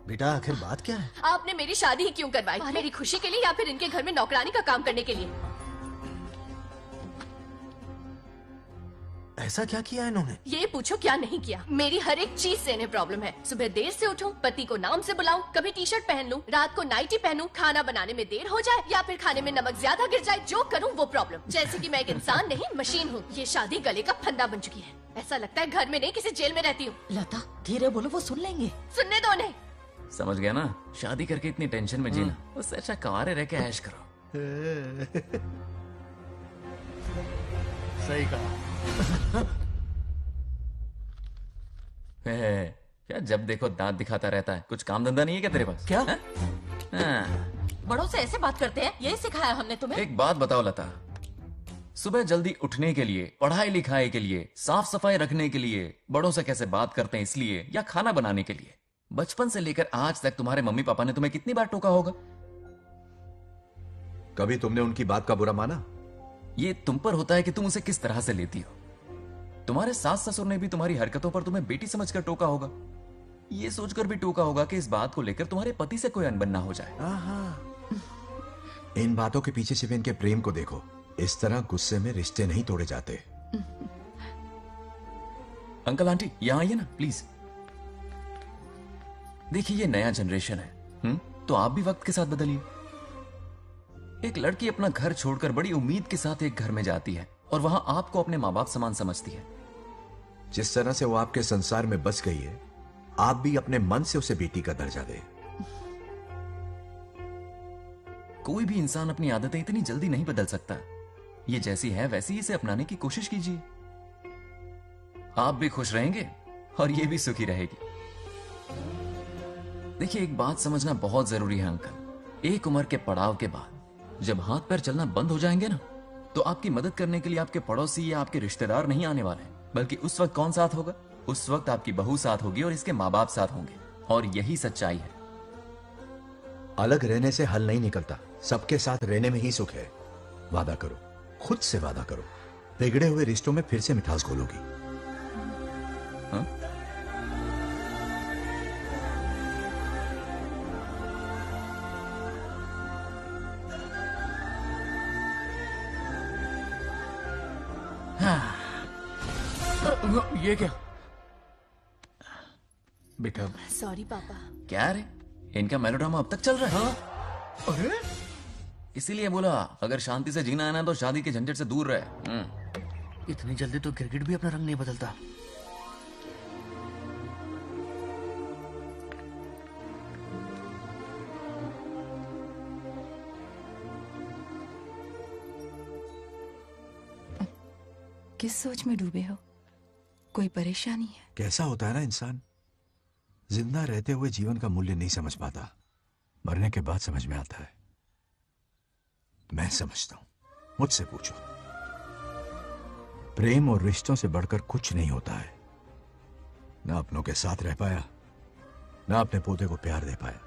बेटा आखिर बात क्या है? आपने मेरी शादी ही क्यों करवाई? मेरी खुशी के लिए या फिर इनके घर में नौकरानी का काम करने के लिए? ऐसा क्या किया इन्होंने? ये पूछो क्या नहीं किया। मेरी हर एक चीज से इन्हें प्रॉब्लम है। सुबह देर से उठूं, पति को नाम से बुलाऊं, कभी टी शर्ट पहन लूं, रात को नाइटी पहनूं, खाना बनाने में देर हो जाए या फिर खाने में नमक ज्यादा गिर जाए, जो करूं वो प्रॉब्लम। जैसे कि मैं एक इंसान नहीं मशीन हूँ। ये शादी गले का फंदा बन चुकी है। ऐसा लगता है घर में नहीं किसी जेल में रहती हूँ। लता धीरे बोलो, वो सुन लेंगे। सुनने दो उन्हें। समझ गया ना? शादी करके इतनी टेंशन में जीना, उससे अच्छा कुंवारे रह के ऐश करो। सही कहा। क्या जब देखो दांत दिखाता रहता है? कुछ काम धंधा नहीं है क्या तेरे पास? क्या? बड़ों से ऐसे बात करते हैं? यही सिखाया हमने तुम्हें? एक बात बताओ लता, सुबह जल्दी उठने के लिए, पढ़ाई लिखाई के लिए, साफ सफाई रखने के लिए बड़ों से कैसे बात करते हैं इसलिए, या खाना बनाने के लिए? बचपन से लेकर आज तक तुम्हारे मम्मी पापा ने तुम्हें कितनी बार टोका होगा? कभी तुमने उनकी बात का बुरा माना? ये तुम पर होता है कि तुम उसे किस तरह से लेती हो। तुम्हारे सास ससुर ने भी तुम्हारी हरकतों पर तुम्हें बेटी समझकर टोका होगा। ये सोचकर भी टोका होगा कि इस बात को लेकर तुम्हारे पति से कोई अनबन ना हो जाए। इन बातों के पीछे सिर्फ इनके प्रेम को देखो। इस तरह गुस्से में रिश्ते नहीं तोड़े जाते। अंकल आंटी यहां आइए ना प्लीज। देखिए ये नया जनरेशन है, तो आप भी वक्त के साथ बदलिए। एक लड़की अपना घर छोड़कर बड़ी उम्मीद के साथ एक घर में जाती है और वहां आपको अपने माँ बाप समान समझती है। जिस तरह से वो आपके संसार में बस गई है, आप भी अपने मन से उसे बेटी का दर्जा दें। कोई भी इंसान अपनी आदतें इतनी जल्दी नहीं बदल सकता। ये जैसी है वैसी इसे अपनाने की कोशिश कीजिए। आप भी खुश रहेंगे और ये भी सुखी रहेगी। देखिए एक बात समझना बहुत जरूरी है अंकल। एक उम्र के पड़ाव के बाद जब हाथ पैर चलना बंद हो जाएंगे ना, तो आपकी मदद करने के लिए आपके पड़ोसी या आपके रिश्तेदार नहीं आने वाले, बल्कि उस वक्त कौन साथ होगा? उस वक्त आपकी बहू साथ होगी और इसके माँ बाप साथ होंगे। और यही सच्चाई है। अलग रहने से हल नहीं निकलता, सबके साथ रहने में ही सुख है। वादा करो, खुद से वादा करो, बिगड़े हुए रिश्तों में फिर से मिठास घोलोगी। ये क्या? बेटा सॉरी पापा। क्या रे, इनका मेलोड्रामा अब तक चल रहा है? अरे इसीलिए बोला अगर शांति से जीना है ना तो शादी के झंझट से दूर रहे। इतनी जल्दी तो गिरगिट भी अपना रंग नहीं बदलता। किस सोच में डूबे हो? कोई परेशानी है? कैसा होता है ना इंसान, जिंदा रहते हुए जीवन का मूल्य नहीं समझ पाता, मरने के बाद समझ में आता है। मैं समझता हूं, मुझसे पूछो। प्रेम और रिश्तों से बढ़कर कुछ नहीं होता है। ना अपनों के साथ रह पाया, ना अपने पोते को प्यार दे पाया।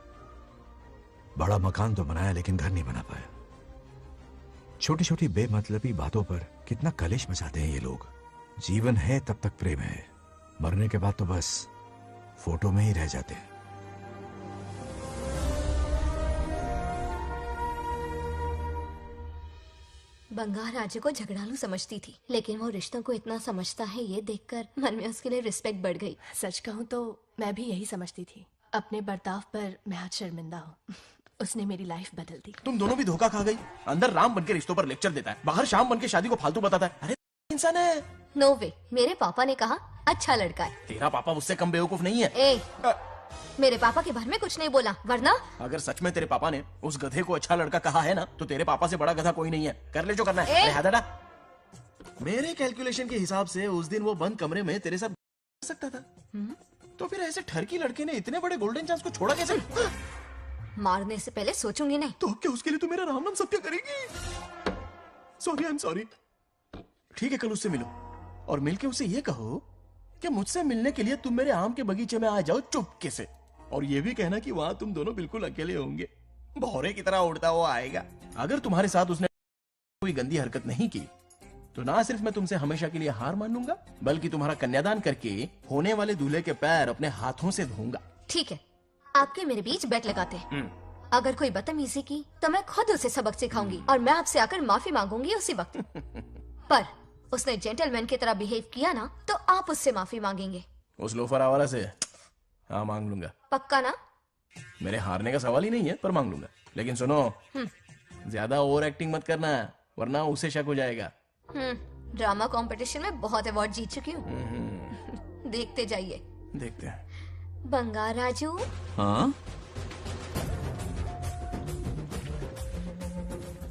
बड़ा मकान तो बनाया लेकिन घर नहीं बना पाया। छोटी छोटी बेमतलबी बातों पर कितना कलेश मचाते हैं ये लोग। जीवन है तब तक प्रेम है, मरने के बाद तो बस फोटो में ही रह जाते हैं। बंगार राजे को झगड़ालू समझती थी, लेकिन वो रिश्तों को इतना समझता है ये देखकर मन में उसके लिए रिस्पेक्ट बढ़ गई। सच कहूँ तो मैं भी यही समझती थी। अपने बर्ताव पर मैं आज शर्मिंदा हूँ। उसने मेरी लाइफ बदल दी। तुम दोनों भी धोखा खा गई। अंदर राम बनके रिश्तों पर लेक्चर देता है, बाहर शाम बनके शादी को फालतू बताता है। अरे इंसान है। नो वे, मेरे पापा ने कहा अच्छा लड़का है। तेरा पापा मुझसे कम बेवकूफ नहीं है। मेरे पापा के बारे में कुछ नहीं बोला, वरना अगर सच में तेरे पापा ने उस गधे को अच्छा लड़का कहा है ना, तो तेरे पापा से बड़ा गधा कोई नहीं है। कर ले जो करना है। मेरे कैलकुलेशन के हिसाब से उस दिन वो बंद कमरे में तेरे साथ सकता था। तो फिर ऐसे ठरकी लड़के ने इतने बड़े गोल्डन चांस को छोड़ा कैसे? मारने से पहले सोचूंगी नहीं। तो क्या उसके लिए तू मेरा राम नाम सत्य करेगी? Sorry, I am sorry. ठीक है, कल उससे मिलो और मिलके उसे ये कहो कि मुझसे मिलने के लिए तुम मेरे आम के बगीचे में आ जाओ चुपके से, और ये भी कहना कि वहां तुम दोनों बिल्कुल अकेले होंगे। भौरे की तरह उड़ता हुआ आएगा। अगर तुम्हारे साथ उसने कोई गंदी हरकत नहीं की तो ना सिर्फ मैं तुमसे हमेशा के लिए हार मान लूंगा, बल्कि तुम्हारा कन्यादान करके होने वाले दूल्हे के पैर अपने हाथों से धोऊंगा। ठीक है, आपके मेरे बीच बेट लगाते हैं। अगर कोई बदतमीजी की तो मैं खुद उसे सबक सिखाऊंगी और मैं आपसे आकर माफी मांगूंगी उसी वक्त। पर उसने जेंटलमैन की तरह बिहेव किया ना तो आप उससे माफी मांगेंगे। उस लोफर आवारा से हाँ मांग लूंगा। पक्का ना? मेरे हारने का सवाल ही नहीं है, पर मांग लूंगा। लेकिन सुनो, ज्यादा ओवर एक्टिंग मत करना, वरना उसे शक हो जाएगा। ड्रामा कंपटीशन में बहुत अवार्ड जीत चुकी हूँ। देखते जाइए। देखते हैं। बंगार राजू। हाँ?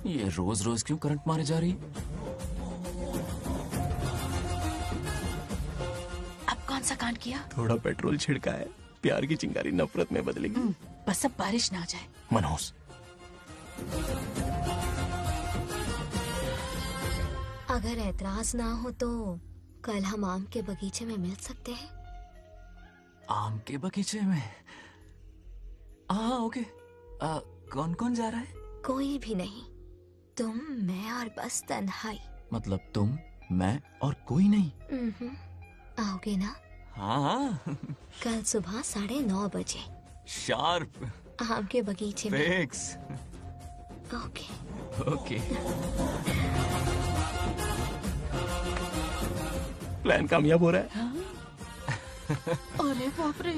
ये रोज रोज क्यों करंट मारे जा रही? अब कौन सा कांड किया? थोड़ा पेट्रोल छिड़का है, प्यार की चिंगारी नफरत में बदलेगी। बस अब बारिश ना आ जाए। मनोज, अगर ऐतराज ना हो तो कल हम आम के बगीचे में मिल सकते हैं। आम के बगीचे में? हाँ ओके। कौन कौन जा रहा है? कोई भी नहीं, तुम, मैं और बस तन्हाई। मतलब तुम, मैं और कोई नहीं? आओगे ना? हाँ। कल सुबह 9:30 बजे शार्प। आम के बगीचे में। फिक्स। ओके। ओके। प्लान कामयाब हो रहा है। अरे बाप रे।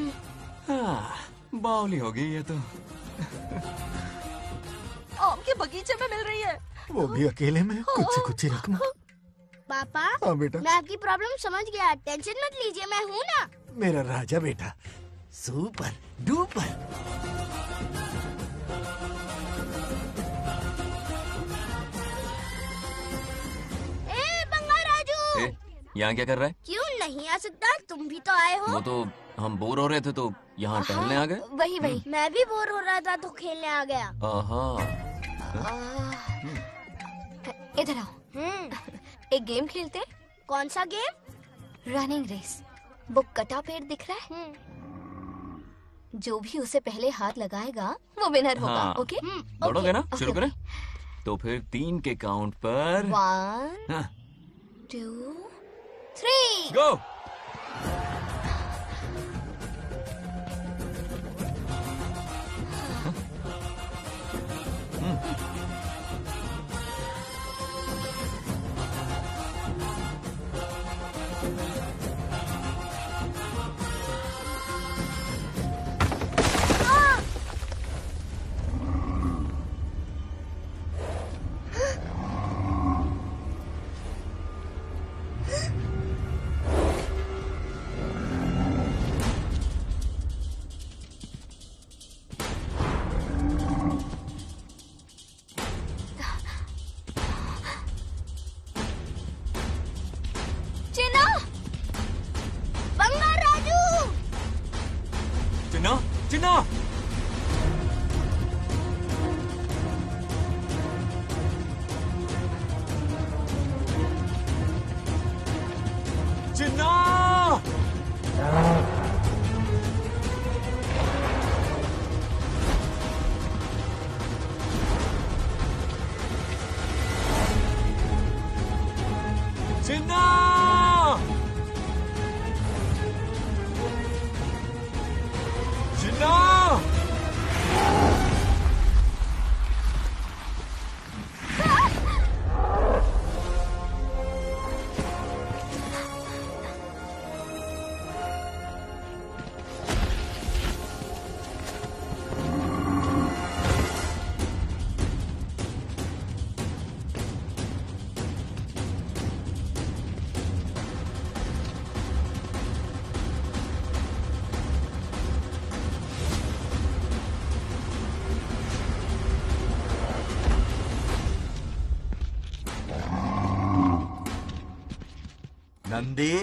बावली हो गई ये तो। आम के बगीचे में मिल रही है, वो भी अकेले में। कुछ से कुछ ही रखना। पापा, हाँ बेटा। मैं आपकी प्रॉब्लम समझ गया, टेंशन मत लीजिए, मैं हूँ ना। मेरा राजा बेटा, सुपर डुपर। यहाँ क्या कर रहा है? क्यों नहीं आ सकता? तुम भी तो आए हो। वो तो हम बोर हो रहे थे तो यहाँ टहलने आ गए। वही वही। मैं भी बोर हो रहा था तो खेलने आ गया। इधर आओ। एक गेम खेलते हैं। कौन सा गेम? Running race. वो कटा पेड़ दिख रहा है? जो भी उसे पहले हाथ लगाएगा वो विनर होगा। हाँ। ओके? दौड़ोगे ना? शुरू करें? तो फिर 3 के काउंट पर 1 2 3 गो। नंदी,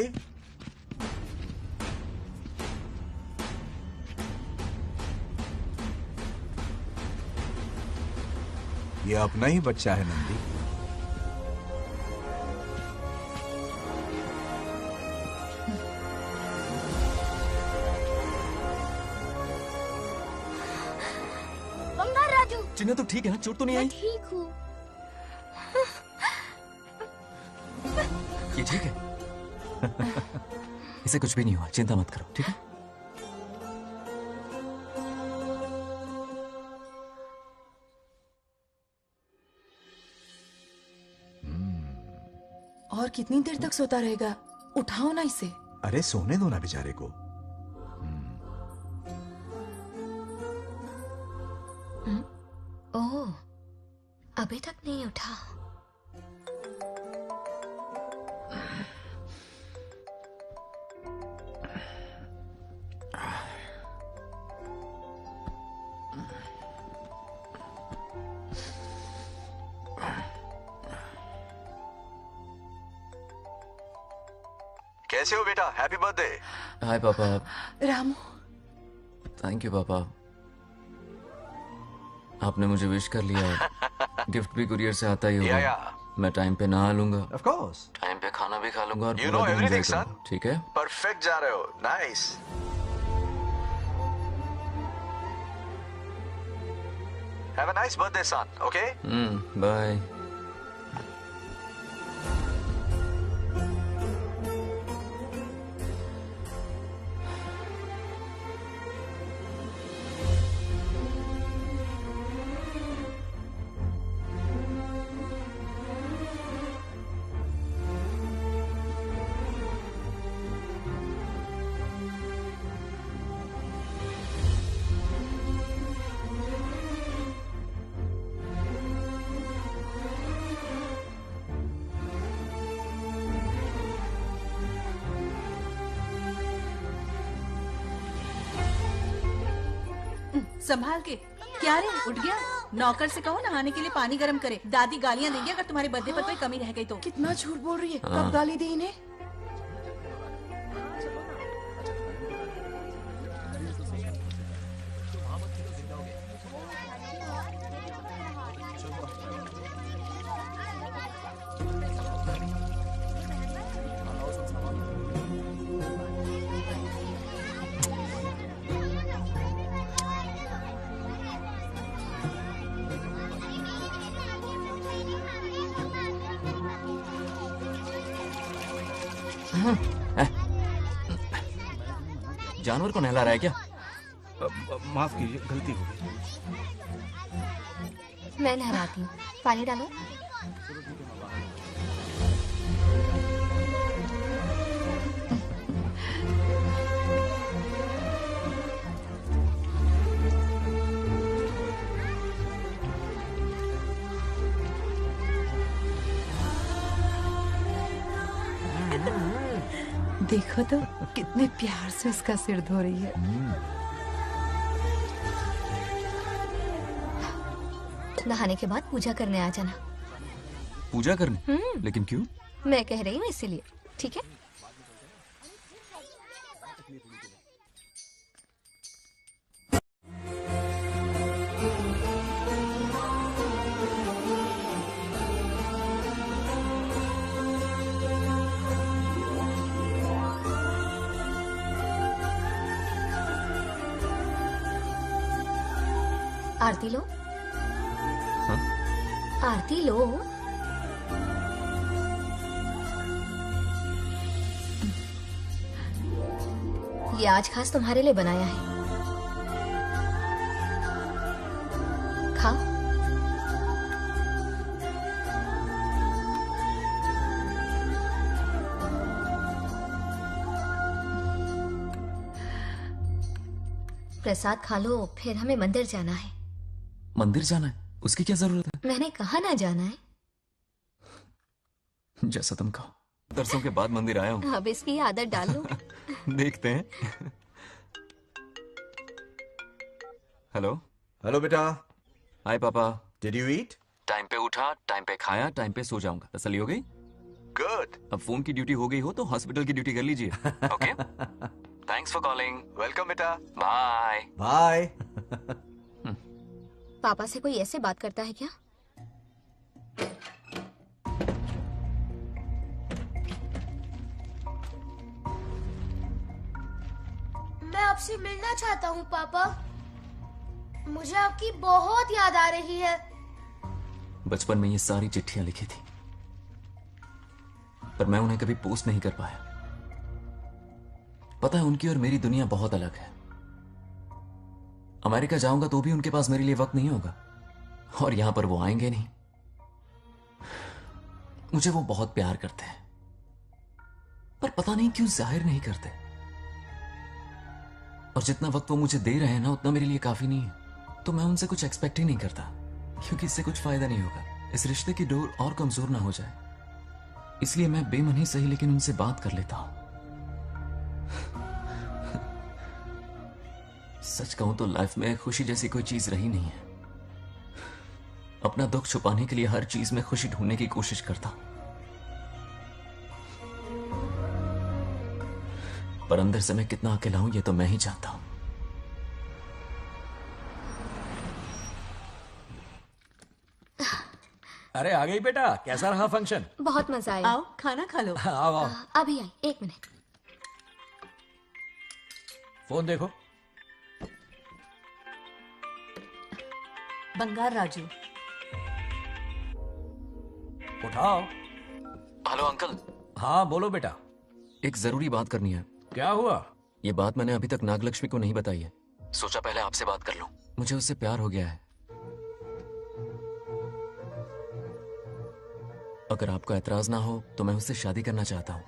ये अपना ही बच्चा है नंदी। बंगार राजू। चिन्ना तो ठीक है ना? चोट तो नहीं आई? ठीक हूँ। ये ठीक है? इसे कुछ भी नहीं हुआ, चिंता मत करो, ठीक है? और कितनी देर तक सोता रहेगा? उठाओ ना इसे। अरे सोने दो ना बेचारे को। ओह, अभी तक नहीं उठा। कैसे हो बेटा? Happy birthday. हाय पापा। रामू। थैंक यू पापा, आपने मुझे विश कर लिया। गिफ्ट भी कुरियर से आता ही होगा। मैं टाइम पे नहा लूंगा, ऑफ कोर्स, टाइम पे खाना भी खा लूंगा और You पूरा know दिन everything, एंजॉय son. करूंगा, ठीक है? परफेक्ट जा रहे हो। Nice. Have a nice birthday son. Okay, bye. संभाल के। क्या रे, उठ गया? नौकर से कहो नहाने के लिए पानी गर्म करे। दादी गालियां देंगे अगर तुम्हारे बर्थडे पर कोई कमी रह गई तो। कितना झूठ बोल रही है। कब गाली दी इन्हें? जानवर को नहला रहा है क्या? माफ कीजिए, गलती हो गई। मैं नहलाती हूँ, पानी डालो। देखो तो कितने प्यार से उसका सिर धो रही है। नहाने के बाद पूजा करने आ जाना। पूजा करने? लेकिन क्यों? मैं कह रही हूँ इसीलिए, ठीक है? आरती लो। हाँ? आरती लो। ये आज खास तुम्हारे लिए बनाया है, खाओ। प्रसाद खा लो, फिर हमें मंदिर जाना है। मंदिर जाना है? उसकी क्या जरूरत है? मैंने कहा ना जाना है। जैसा तुम कहो। दरसों के बाद मंदिर आया हूँ। अब इसकी आदत डाल लो। देखते हैं। हेलो। हेलो बेटा। हाय पापा। Did you eat? टाइम पे उठा, टाइम पे खाया, टाइम पे सो जाऊंगा। तसल्ली हो गई? गुड। अब फोन की ड्यूटी हो गई हो तो हॉस्पिटल की ड्यूटी कर लीजिए। Okay? Thanks for calling. Welcome बेटा। बाय। बाय। पापा से कोई ऐसे बात करता है क्या? मैं आपसे मिलना चाहता हूँ पापा। मुझे आपकी बहुत याद आ रही है। बचपन में ये सारी चिट्ठियां लिखी थी, पर मैं उन्हें कभी पोस्ट नहीं कर पाया। पता है, उनकी और मेरी दुनिया बहुत अलग है। अमेरिका जाऊंगा तो भी उनके पास मेरे लिए वक्त नहीं होगा, और यहां पर वो आएंगे नहीं। मुझे वो बहुत प्यार करते हैं, पर पता नहीं क्यों जाहिर नहीं करते। और जितना वक्त वो मुझे दे रहे हैं ना, उतना मेरे लिए काफी नहीं है। तो मैं उनसे कुछ एक्सपेक्ट ही नहीं करता, क्योंकि इससे कुछ फायदा नहीं होगा। इस रिश्ते की डोर और कमजोर ना हो जाए, इसलिए मैं बेमन ही सही लेकिन उनसे बात कर लेता हूं। सच कहूं तो लाइफ में खुशी जैसी कोई चीज रही नहीं है। अपना दुख छुपाने के लिए हर चीज में खुशी ढूंढने की कोशिश करता हूं, पर अंदर से मैं कितना अकेला हूं ये तो मैं ही जानता हूं। अरे आ गई बेटा, कैसा रहा फंक्शन? बहुत मजा आया। आओ खाना खा लो। आओ आओ। अभी आई, 1 मिनट। फोन देखो। बंगार राजू। उठाओ। Hello uncle. हाँ बोलो बेटा। एक जरूरी बात करनी है। क्या हुआ? ये बात मैंने अभी तक नागलक्ष्मी को नहीं बताई है। सोचा पहले आपसे बात कर लूं। मुझे उससे प्यार हो गया है। अगर आपको ऐतराज ना हो तो मैं उससे शादी करना चाहता हूं।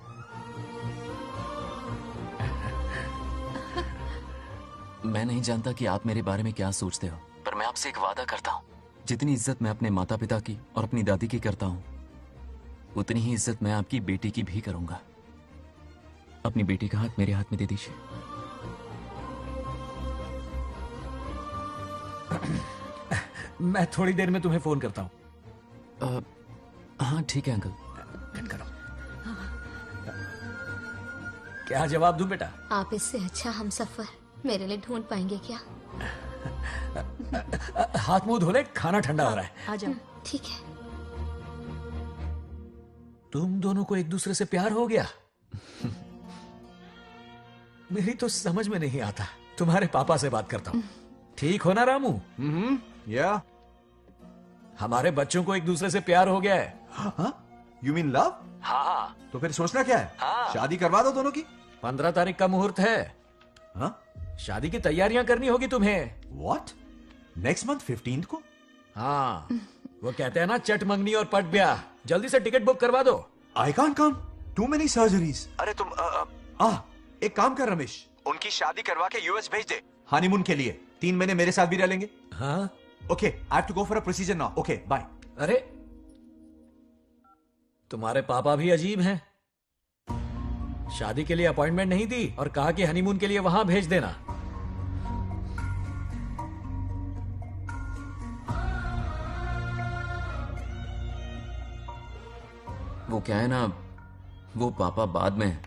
मैं नहीं जानता कि आप मेरे बारे में क्या सोचते हो, पर मैं आपसे एक वादा करता हूं। जितनी इज्जत मैं अपने माता पिता की और अपनी दादी की करता हूं, उतनी ही इज्जत मैं आपकी बेटी की भी करूंगा। अपनी बेटी का हाथ मेरे हाथ में दे दीजिए। मैं थोड़ी देर में तुम्हें फोन करता हूं। हाँ ठीक है अंकल। क्या जवाब दूं बेटा? आप इससे अच्छा हम सफर मेरे लिए ढूंढ पाएंगे क्या? हाथ मुंह धो ले, खाना ठंडा हो रहा है। आ जाओ। ठीक है। तुम दोनों को एक दूसरे से प्यार हो गया? मेरी तो समझ में नहीं आता। तुम्हारे पापा से बात करता हूँ। ठीक हो ना रामू? या हमारे बच्चों को एक दूसरे से प्यार हो गया है। You mean love? हाँ। तो फिर सोचना क्या है? शादी करवा दो दोनों की। 15 तारीख का मुहूर्त है। हाँ? शादी की तैयारियां करनी होगी तुम्हें। What? नेक्स्ट मंथ 15 को? हाँ, वो कहते हैं ना, चट मंगनी और पट ब्याह। जल्दी से टिकट बुक करवा दो। I can't come. Too many surgeries. अरे तुम एक काम कर रमेश, उनकी शादी करवा के यूएस भेज दे हनीमून के लिए। 3 महीने मेरे साथ भी रह लेंगे। हाँ? Okay, I have to go for a procedure now. Okay, bye. अरे तुम्हारे पापा भी अजीब हैं। शादी के लिए अपॉइंटमेंट नहीं दी और कहा कि हनीमून के लिए वहां भेज देना। वो क्या है ना, वो पापा बाद में,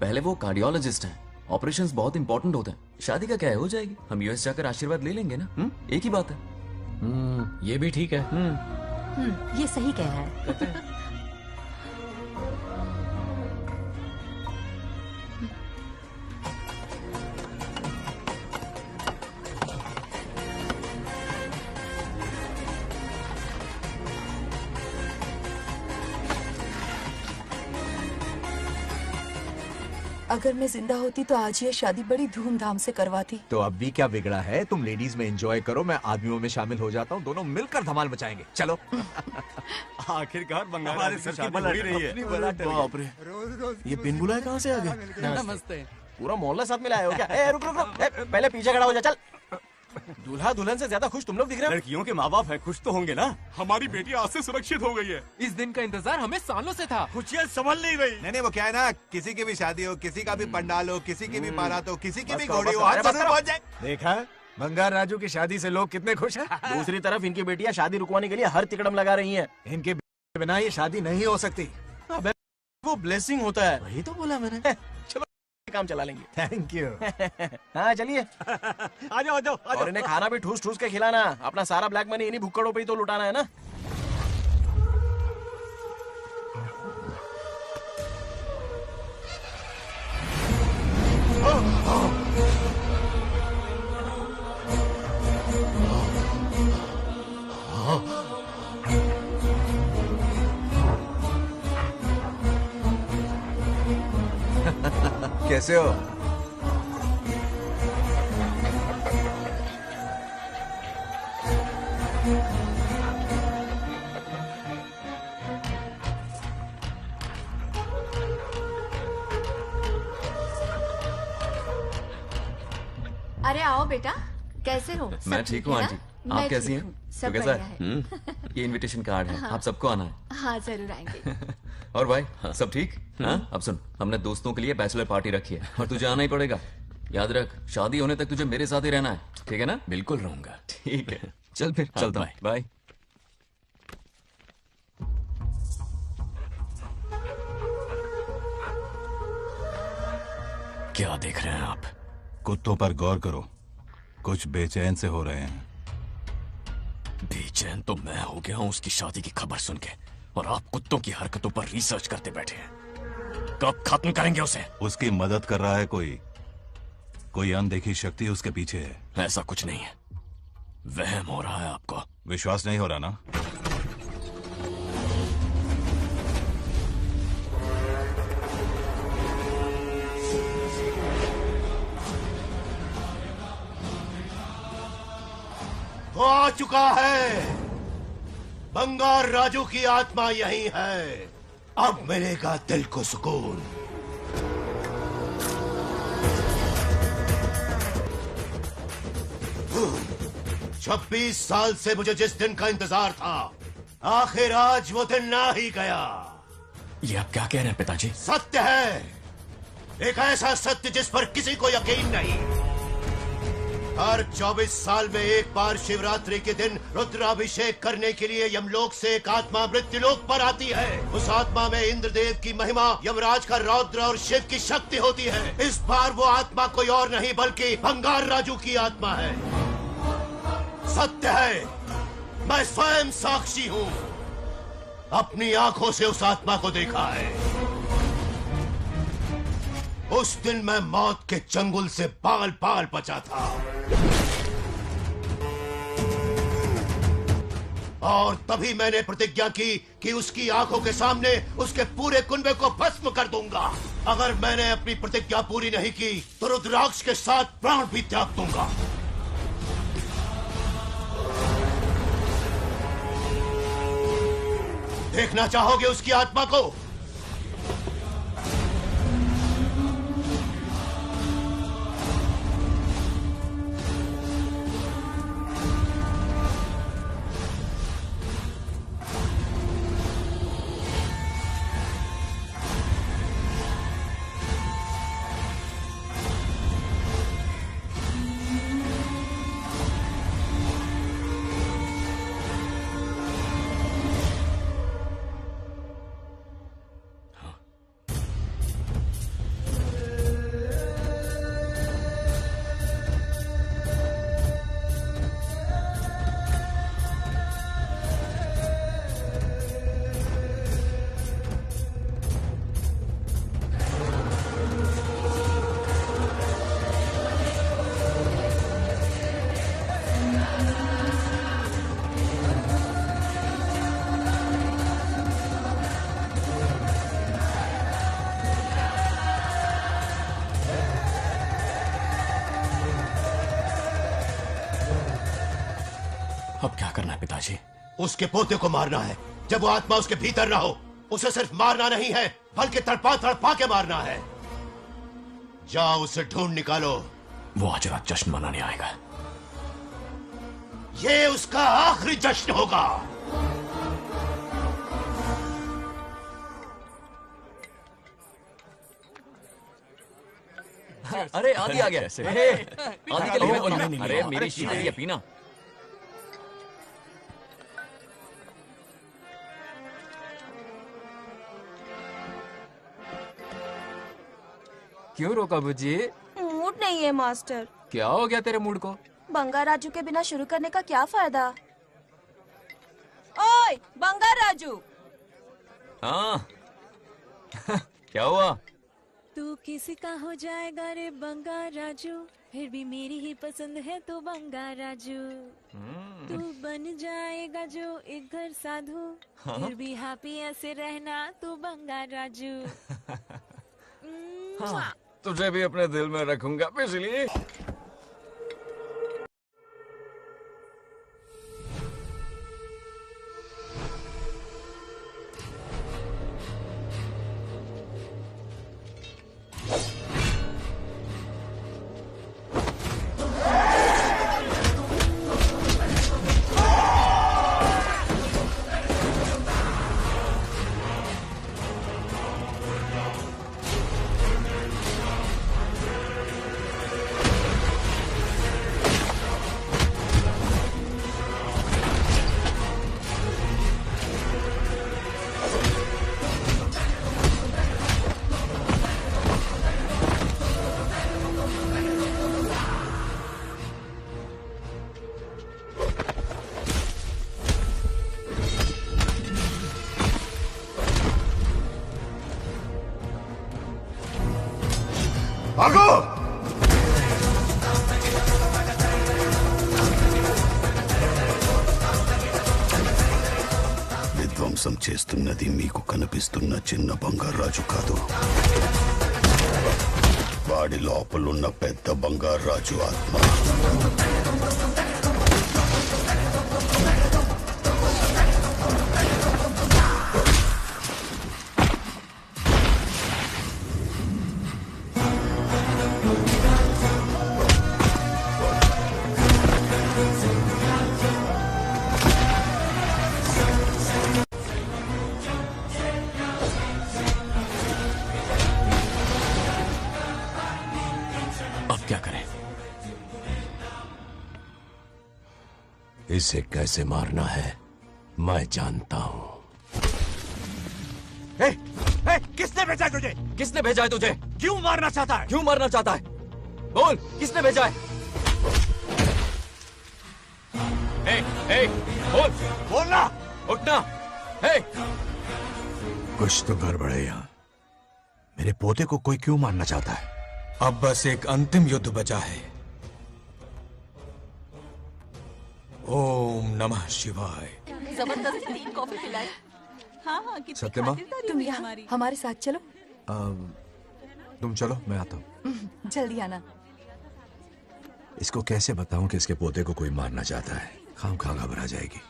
पहले वो कार्डियोलॉजिस्ट हैं। ऑपरेशंस बहुत इंपॉर्टेंट होते हैं। शादी का क्या है, हो जाएगी। हम यूएस जाकर आशीर्वाद ले लेंगे ना। एक ही बात है। ये भी ठीक है। ये सही कह रहा है। अगर मैं जिंदा होती तो आज ये शादी बड़ी धूमधाम से करवाती। तो अब भी क्या बिगड़ा है? तुम लेडीज में एंजॉय करो, मैं आदमियों में शामिल हो जाता हूँ। दोनों मिलकर धमाल मचाएंगे। चलो। आखिरकार बंगाल वाले सर की बल रही है। बाप रे, ये बिन बुलाए कहाँ से आ गए? नमस्ते। पूरा मोहल्ला साथ में लाए हो क्या? ए, रुक रुक रुक। ए, पहले पीछे खड़ा हो जा। चल। दूल्हा दुल्हन से ज्यादा खुश तुम लोग दिख रहे हो। लड़कियों के माँ बाप है, खुश तो होंगे ना। हमारी बेटी आज से सुरक्षित हो गई है। इस दिन का इंतजार हमें सालों से था। खुशियाँ संभल नहीं रही। नहीं वो क्या है ना, किसी की भी शादी हो, किसी का भी पंडाल हो, किसी की भी बारात हो, किसी की भी बस करो, घोड़ी हो, बस आज करो, जरूर पहुंच जाए। देखा, बंगार राजू की शादी से लोग कितने खुश हैं। दूसरी तरफ इनकी बेटियां शादी रुकवाने के लिए हर तिकड़म लगा रही हैं। इनके बिना ये शादी नहीं हो सकती। अबे वो ब्लेसिंग होता है। वही तो बोला मैंने। चलो काम चला लेंगे। Thank you. हाँ चलिए। आ जाओ। और इन्हें खाना भी ठूस ठूस के खिलाना। अपना सारा ब्लैक मनी इन्हीं भुक्कड़ों पे ही तो लुटाना है ना। कैसे हो? अरे आओ बेटा, कैसे हो? मैं सब ठीक हूँ है आंटी। ना? आप मैं कैसी ठीक हैं? हूँ, तो सब कैसा बढ़िया है? है। ये इनविटेशन कार्ड है, हाँ। आप सबको आना है। हाँ जरूर आएंगे। और भाई सब ठीक? हाँ? अब सुन, हमने दोस्तों के लिए बैचलर पार्टी रखी है और तुझे आना ही पड़ेगा। याद रख, शादी होने तक तुझे मेरे साथ ही रहना है, ठीक है ना? बिल्कुल रहूंगा। ठीक है, चल फिर हाँ, चलता हूँ। बाय। क्या देख रहे हैं आप? कुत्तों पर गौर करो, कुछ बेचैन से हो रहे हैं। बेचैन तो मैं हो गया हूं उसकी शादी की खबर सुन के, और आप कुत्तों की हरकतों पर रिसर्च करते बैठे हैं। कब खत्म करेंगे उसे? उसकी मदद कर रहा है कोई अनदेखी शक्ति उसके पीछे है। ऐसा कुछ नहीं है, वहम हो रहा है आपको। विश्वास नहीं हो रहा ना? वो आ चुका है। बंगार राजू की आत्मा यही है। अब मिलेगा दिल को सुकून। छब्बीस साल से मुझे जिस दिन का इंतजार था, आखिर आज वो दिन ना ही गया। ये आप क्या कह रहे हैं पिताजी? सत्य है, एक ऐसा सत्य जिस पर किसी को यकीन नहीं। हर 24 साल में एक बार शिवरात्रि के दिन रुद्राभिषेक करने के लिए यमलोक से एक आत्मा मृत्युलोक पर आती है। उस आत्मा में इंद्रदेव की महिमा, यमराज का रौद्र और शिव की शक्ति होती है। इस बार वो आत्मा कोई और नहीं बल्कि बंगार राजू की आत्मा है। सत्य है, मैं स्वयं साक्षी हूँ, अपनी आंखों से उस आत्मा को देखा है। उस दिन मैं मौत के चंगुल से बाल बाल बचा था, और तभी मैंने प्रतिज्ञा की कि उसकी आंखों के सामने उसके पूरे कुनबे को भस्म कर दूंगा। अगर मैंने अपनी प्रतिज्ञा पूरी नहीं की तो रुद्राक्ष के साथ प्राण भी त्याग दूंगा। देखना चाहोगे उसकी आत्मा को? अब क्या करना है पिताजी? उसके पोते को मारना है। जब वो आत्मा उसके भीतर ना हो, उसे सिर्फ मारना नहीं है बल्कि तड़पा तड़पा के मारना है। जाओ उसे ढूंढ निकालो। वो आज रात जश्न मनाने आएगा। ये उसका आखिरी जश्न होगा। अरे आदि आ गया। आदि के लिए नहीं, अरे मेरी शादी है, पीना। क्यों रोका बुजी? मूड नहीं है मास्टर। क्या हो गया तेरे मूड को? बंगार राजू के बिना शुरू करने का क्या फायदा? ओए बंगार राजू। हाँ क्या हुआ? तू किसी का हो जाएगा रे बंगार राजू, फिर भी मेरी ही पसंद है तो बंगार राजू। तू बन जाएगा जो एक घर साधु, हाँ? फिर भी हैप्पी ऐसे रहना तू बंगार राजू। हाँ, तुझे भी अपने दिल में रखूंगा बिजली। भागो! విధ్వంసం చేస్తున్నది మీకు కనిపిస్తున్న చిన్న బంగారాజు కాదు, వాడి లోపలున్న పెద్ద బంగారాజు ఆత్మ. इसे कैसे मारना है मैं जानता हूं। किसने भेजा है तुझे? किसने भेजा है तुझे? क्यों मारना चाहता है? क्यों मारना चाहता है? बोल, किसने भेजा है? बोल, बोलना, उठना। कुछ तो गड़बड़ है यहाँ। मेरे पोते को कोई क्यों मारना चाहता है? अब बस एक अंतिम युद्ध बचा है। ओम नमः शिवाय। जबरदस्ती 3 कॉफी पिलाए। हाँ हाँ कितनी सत्यमा? खातिरदारी तुम यहाँ हमारे साथ चलो। तुम चलो, मैं आता हूँ। जल्दी आना। इसको कैसे बताऊं कि इसके पोते को कोई मारना चाहता है? खामखा घबरा जाएगी।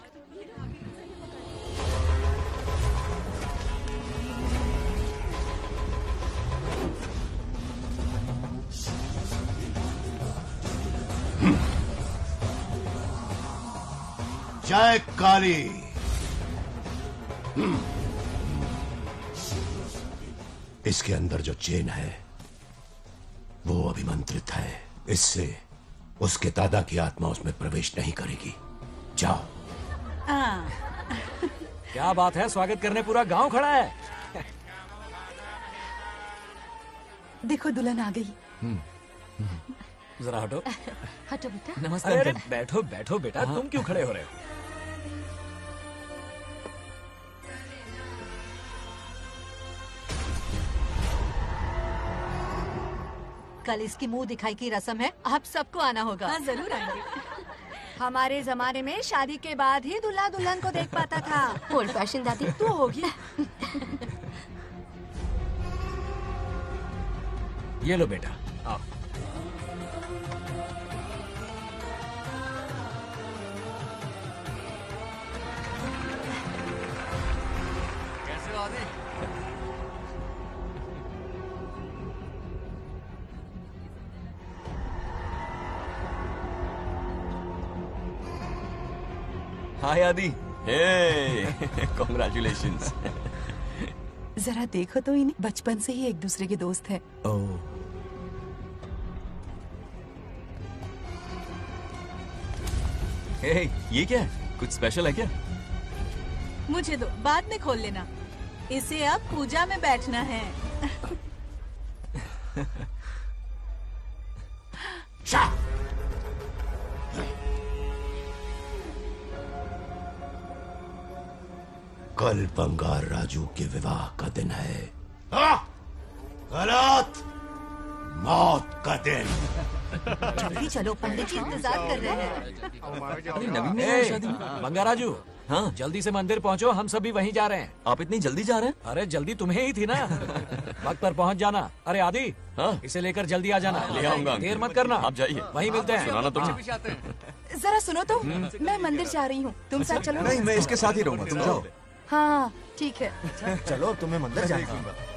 जय काली। इसके अंदर जो चेन है वो अभिमंत्रित है, इससे उसके दादा की आत्मा उसमें प्रवेश नहीं करेगी। जाओ। क्या बात है, स्वागत करने पूरा गांव खड़ा है। देखो दुल्हन आ गई। जरा हटो। हटो बेटा। नमस्ते। अरे बैठो बैठो बेटा, तुम क्यों खड़े हो रहे हो? कल इसकी मुंह दिखाई की रस्म है, आप सबको आना होगा। हाँ जरूर आएंगे। हमारे जमाने में शादी के बाद ही दूल्हा दुल्हन को देख पाता था। ओल्ड फैशन दादी तू होगी। ये लो बेटा, आओ। कैसे हो आदि? हाय आदि। कॉन्ग्रेचुलेशंस। जरा देखो तो इन्हें, बचपन से ही एक दूसरे के दोस्त हैं। ये क्या है? कुछ स्पेशल है क्या? मुझे दो, बाद में खोल लेना। इसे अब पूजा में बैठना है। कल बंगार राजू के विवाह का दिन है। गलत, मौत का दिन। जल्दी चलो, पंडित जी इंतजार कर रहे हैं। बंगाराजू, हाँ जल्दी से मंदिर पहुंचो, हम सभी वहीं जा रहे हैं। आप इतनी जल्दी जा रहे हैं? अरे जल्दी तुम्हें ही थी ना। वक्त पर पहुंच जाना। अरे आदि, हाँ? इसे लेकर जल्दी आ जाना। ले आऊंगा। देर मत करना। आप जाइए, वहीं मिलते हैं। सुनाना तुम। जरा सुनो तो, मैं मंदिर जा रही हूँ, तुम साथ चलो। नहीं, मैं इसके साथ ही रहूंगा, तुम जाओ। हाँ ठीक है। चलो तुम्हें मंदिर जाना है।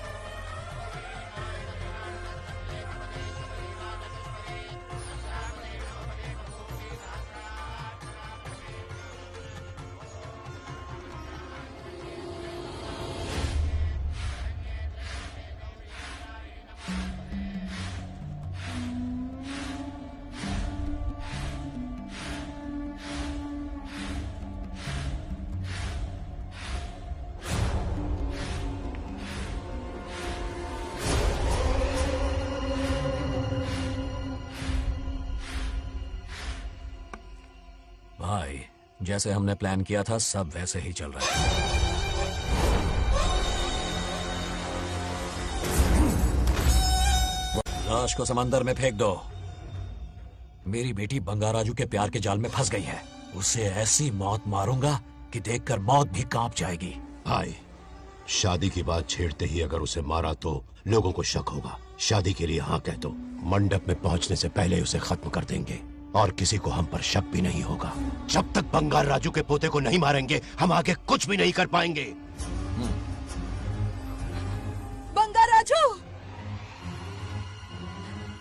भाई, जैसे हमने प्लान किया था सब वैसे ही चल रहा है। लाश को समंदर में फेंक दो। मेरी बेटी बंगाराजू के प्यार के जाल में फंस गई है। उसे ऐसी मौत मारूंगा कि देखकर मौत भी कांप जाएगी। भाई, शादी की बात छेड़ते ही अगर उसे मारा तो लोगों को शक होगा। शादी के लिए हाँ कह दो, मंडप में पहुंचने से पहले उसे खत्म कर देंगे और किसी को हम पर शक भी नहीं होगा। जब तक बंगार राजू के पोते को नहीं मारेंगे हम आगे कुछ भी नहीं कर पाएंगे। बंगार राजू,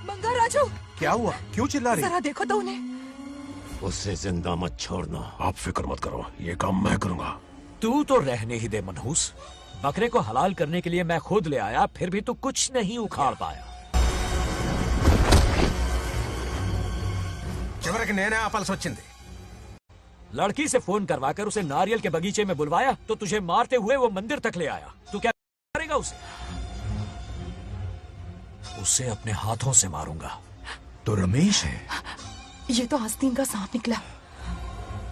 बंगार राजू, क्या हुआ? क्यों चिल्ला रही? जरा देखो तो उन्हें। उससे जिंदा मत छोड़ना। आप फिक्र मत करो, ये काम मैं करूंगा। तू तो रहने ही दे मनहूस। बकरे को हलाल करने के लिए मैं खुद ले आया, फिर भी तू कुछ नहीं उखाड़ पाया। చివరికి నేనే ఆపాల్సి వచ్చింది। लड़की से फोन करवाकर उसे नारियल के बगीचे में बुलवाया तो तुझे मारते हुए वो मंदिर तक ले आया। तू क्या करेगा उसे? उसे अपने हाथों से मारूंगा। तो रमेश है। ये तो आस्तीन का सांप निकला।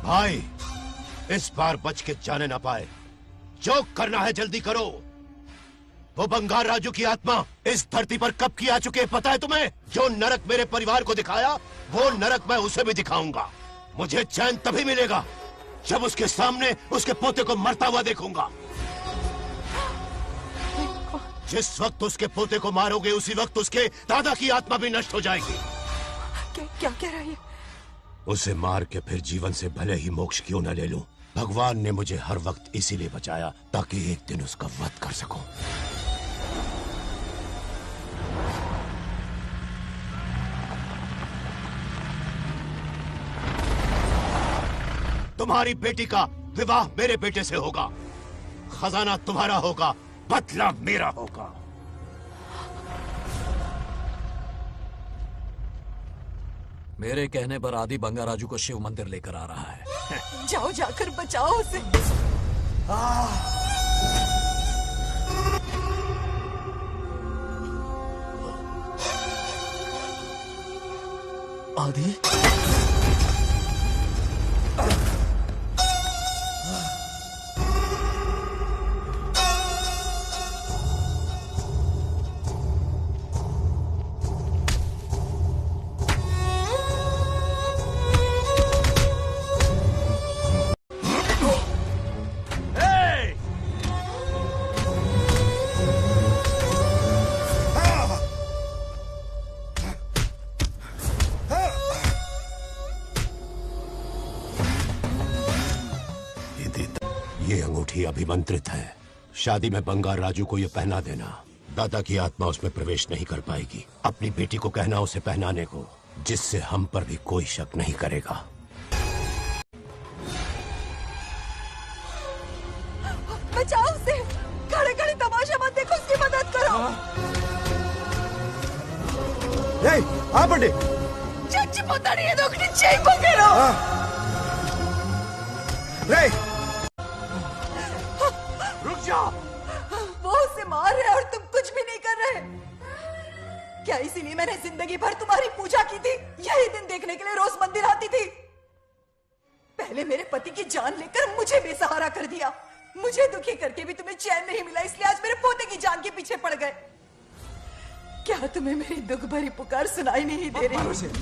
भाई, इस बार बच के जाने ना पाए। जो करना है जल्दी करो। वो बंगार राजू की आत्मा इस धरती पर कब की आ चुकी है पता है तुम्हें? जो नरक मेरे परिवार को दिखाया वो नरक मैं उसे भी दिखाऊंगा। मुझे चैन तभी मिलेगा जब उसके सामने उसके पोते को मरता हुआ देखूंगा। जिस वक्त उसके पोते को मारोगे उसी वक्त उसके दादा की आत्मा भी नष्ट हो जाएगी। क्या कह रहा है? उसे मार के फिर जीवन से भले ही मोक्ष क्यों न ले लूं, भगवान ने मुझे हर वक्त इसीलिए बचाया ताकि एक दिन उसका वध कर सकूं। तुम्हारी बेटी का विवाह मेरे बेटे से होगा। खजाना तुम्हारा होगा, बदला मेरा होगा। मेरे कहने पर आदि बंगाराजू को शिव मंदिर लेकर आ रहा है। जाओ, जाकर बचाओ उसे। आदि, ये अंगूठी अभिमंत्रित है। शादी में बंगार राजू को ये पहना देना। दादा की आत्मा उसमें प्रवेश नहीं कर पाएगी। अपनी बेटी को कहना उसे पहनाने को, जिससे हम पर भी कोई शक नहीं करेगा। बचाओ उसे। खड़े खड़े तमाशा मत देखो, उसकी मदद करो। पंडित चच्ची पता नहीं है दोगनी चेक को करो। रुक जाओ। वो उसे मार रहे और तुम कुछ भी नहीं कर रहे। क्या इसीलिए मैंने जिंदगी भर तुम्हारी पूजा की थी? यही दिन देखने के लिए रोज मंदिर आती थी। पहले मेरे पति की जान लेकर मुझे बेसहारा कर दिया। मुझे दुखी करके भी तुम्हें चैन नहीं मिला, इसलिए आज मेरे पोते की जान के पीछे पड़ गए। क्या तुम्हें मेरी दुख भरी पुकार सुनाई नहीं दे रही?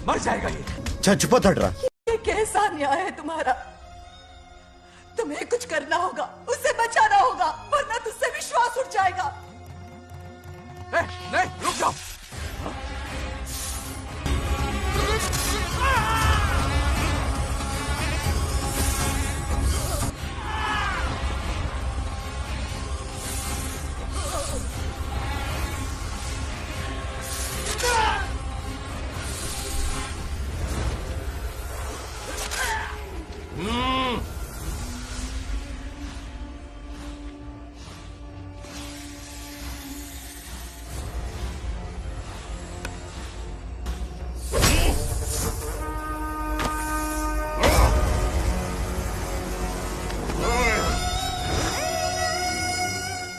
मर जाएगा ये। चुप हट रहा। ये कैसा न्याय है तुम्हारा? तुम्हें कुछ करना होगा, उसे बचाना होगा, वरना तुझसे विश्वास उठ जाएगा। नहीं, रुक जाओ।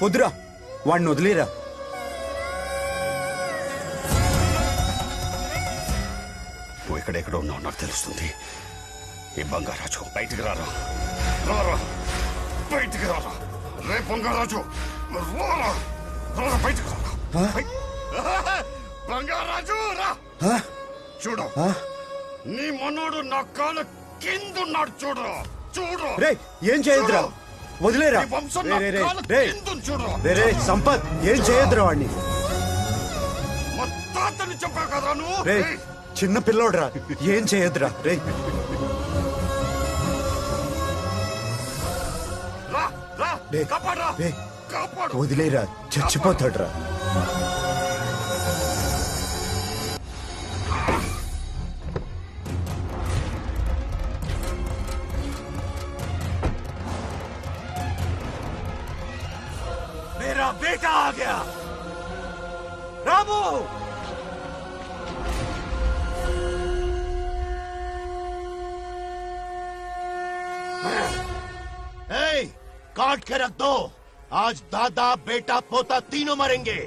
వద్దురా, వాడిని వదిలేరా. నువ్వు ఎక్కడెక్కడ ఉన్నావు నాకు తెలుస్తుంది. ఈ బంగారాజు బయటికి రారా, రారా బయటికి రారా. రే బంగారాజు, రారా రారా బయటికి రారా. బంగారాజు రా. చూడు, నీ మనోడు నా కాళ్ళ కిందున్నాడు. చూడు చూడు. రే ఏం చేయొద్దురా, వదిలేరా. రే సంపత్, ఏం చేయొద్దురా వాడిని. తాతని చెప్పా కదరా నువ్వు. రే చిన్న పిల్లోడ్రా, ఏం చేయొద్దురా. రే వదిలేరా, చచ్చిపోతాడ్రా. मेरा बेटा आ गया। रामू, काट के रख दो। आज दादा बेटा पोता तीनों मरेंगे।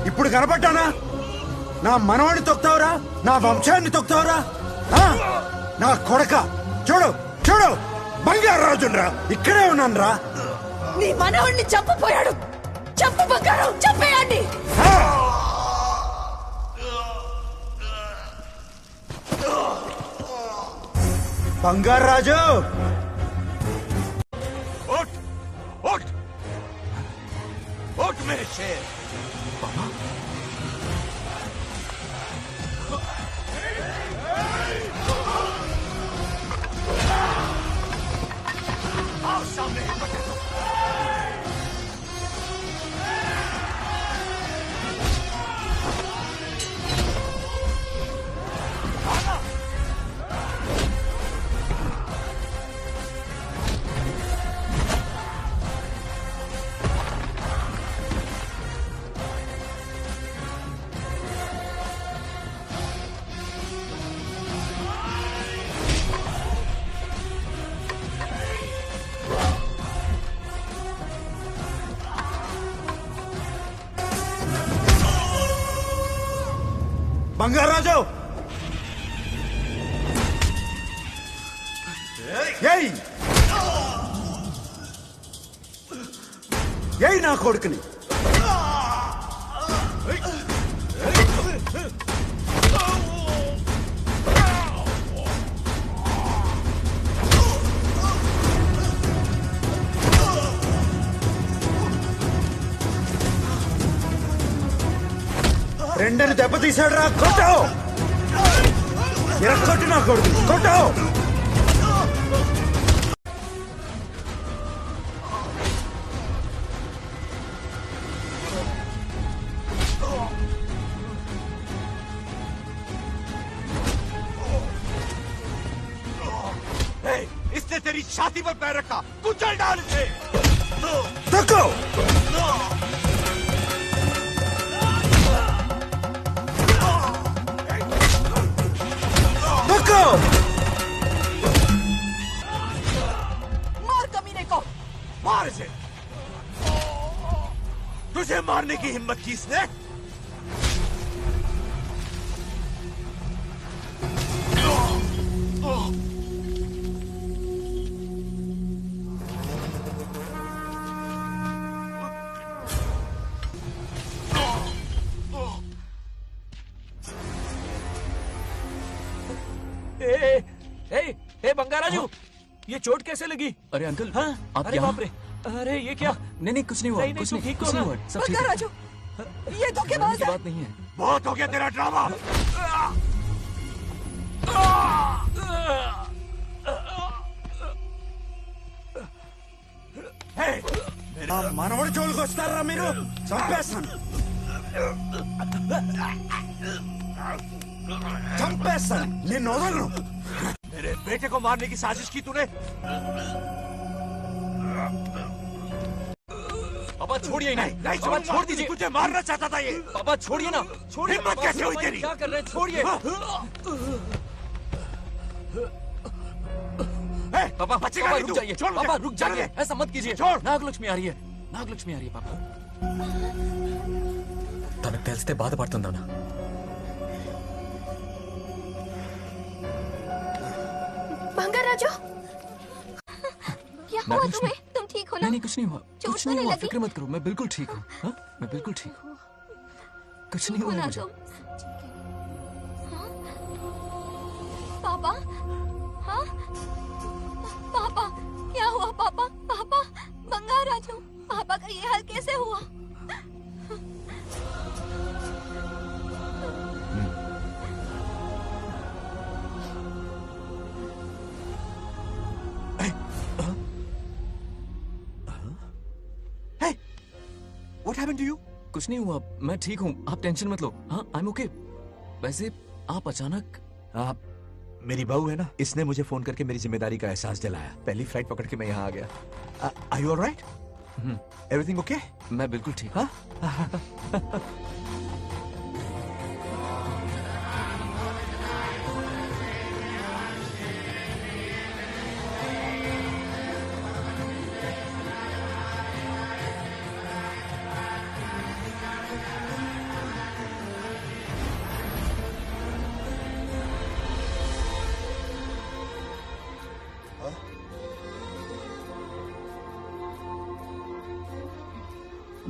ఇప్పుడు కనపడ్డానా? నా మనవాడిని తొక్తావురా, నా వంశాన్ని తొక్తావురా. నా కొడక చూడు చూడు, బంగారాజురా, ఇక్కడే ఉన్నాను రా. నీ మనవాడిని చంపపోయాడు. చంపు బంగారం, చంపేయండి. బంగారాజు, उठ मेरे शेर। आओ सामने। బంగారాజు, ఏయ్ నా కొడుకుని. ఎండని దెబ్బతీసాడు రా కొట్టావు కొట్టు నా కొడుకు కొట్టావు इसने तेरी छाती पर पैर रखा कुचल डाल इसे धक्को धक्को मार कमीने को मार इसे तुझे मारने की हिम्मत की इसने बंगाराजू ये चोट कैसे लगी? अरे अंकल हाँ? आप अरे यहाँ? बाप रे अरे ये क्या? नहीं कुछ नहीं हुआ नहीं, कुछ तू नहीं ठीक कुछ हो नहीं ना? हुआ सब ठीक है राजू ये तो क्या बात की है? बात नहीं है बहुत हो गया तेरा ड्रामा మనవడి జోలికి వస్తారా మీరు చంపేస్తాను చంపేస్తాను నిన్ను వదలను मेरे बेटे को मारने की साजिश की तूने पापा छोड़िए नहीं नहीं पापा छोड़ दीजिए तुझे मारना चाहता था ये पापा छोड़िए ना छोड़िए हिम्मत पापा, कैसे हुई पापा, तेरी क्या कर रहे हैं छोड़िए पापा बचेगा पापा नहीं रुक तू। जाइए छोड़ मुझे। पापा रुक जाइए छोड़। ऐसा मत कीजिए छोड़। नागलक्ष्मी आ रही है नागलक्ष्मी आ रही है पापा తనకు తెలిస్తే బాధపడుతుందానా बंगाराजू क्या हुआ नागलक्ष्मी। तुम्हें? तुम ठीक हो ना? नहीं कुछ नहीं हुआ चोट कुछ तो नहीं नहीं हुआ लगी? फिक्र मत करो मैं बिल्कुल ठीक हूँ हाँ? मैं बिल्कुल ठीक हूँ कुछ नहीं ठीक हो हुआ ना मुझे तुम? हाँ? पापा हाँ पापा क्या हुआ पापा पापा बंगाराजू पापा का ये हाल कैसे हुआ? What happened to you? कुछ नहीं हुआ मैं ठीक हूँ आप टेंशन मत लो हाँ आई एम ओके वैसे आप अचानक आप मेरी बहू है ना इसने मुझे फोन करके मेरी जिम्मेदारी का एहसास दिलाया पहली फ्लाइट पकड़ के मैं यहाँ आ गया are you alright everything okay मैं बिल्कुल ठीक हाँ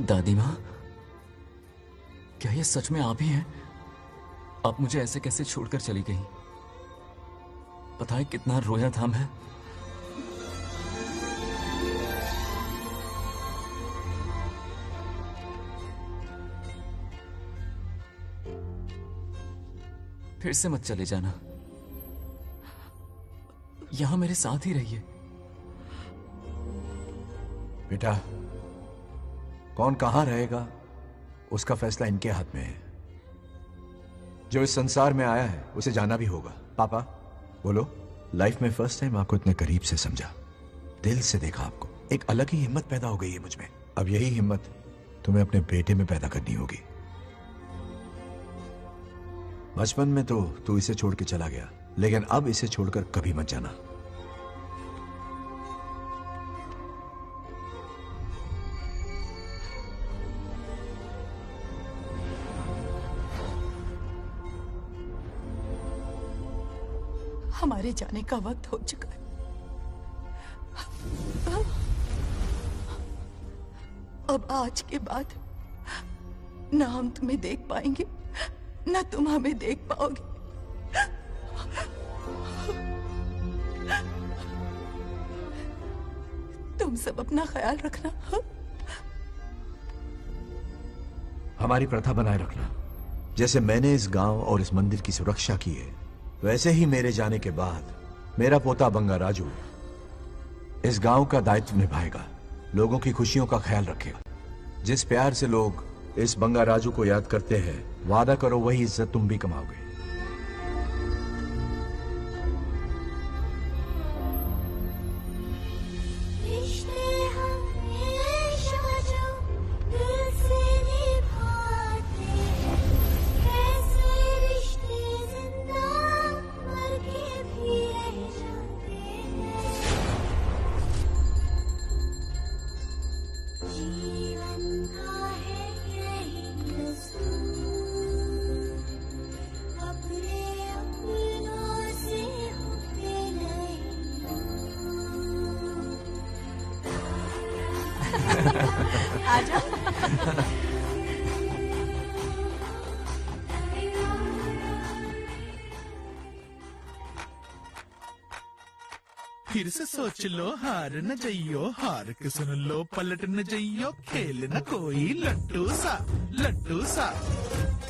दादी माँ क्या ये सच में आप ही हैं आप मुझे ऐसे कैसे छोड़कर चली गई पता है कितना रोया था मैं फिर से मत चले जाना यहां मेरे साथ ही रहिए बेटा कौन कहां रहेगा उसका फैसला इनके हाथ में है जो इस संसार में आया है उसे जाना भी होगा पापा बोलो लाइफ में फर्स्ट टाइम आपको इतने करीब से समझा दिल से देखा आपको एक अलग ही हिम्मत पैदा हो गई है मुझ में अब यही हिम्मत तुम्हें अपने बेटे में पैदा करनी होगी बचपन में तो तू इसे छोड़ के चला गया लेकिन अब इसे छोड़कर कभी मत जाना हमारे जाने का वक्त हो चुका है अब आज के बाद ना हम तुम्हें देख पाएंगे ना तुम हमें देख पाओगे तुम सब अपना ख्याल रखना हमारी प्रथा बनाए रखना जैसे मैंने इस गांव और इस मंदिर की सुरक्षा की है, वैसे ही मेरे जाने के बाद मेरा पोता बंगा राजू इस गांव का दायित्व निभाएगा, लोगों की खुशियों का ख्याल रखेगा। जिस प्यार से लोग इस बंगा राजू को याद करते हैं, वादा करो वही इज्जत तुम भी कमाओगे। फिर से सोच लो, हार न जाइयो, हार के सुन लो, पलट न जाइयो, खेल न कोई लट्टू सा।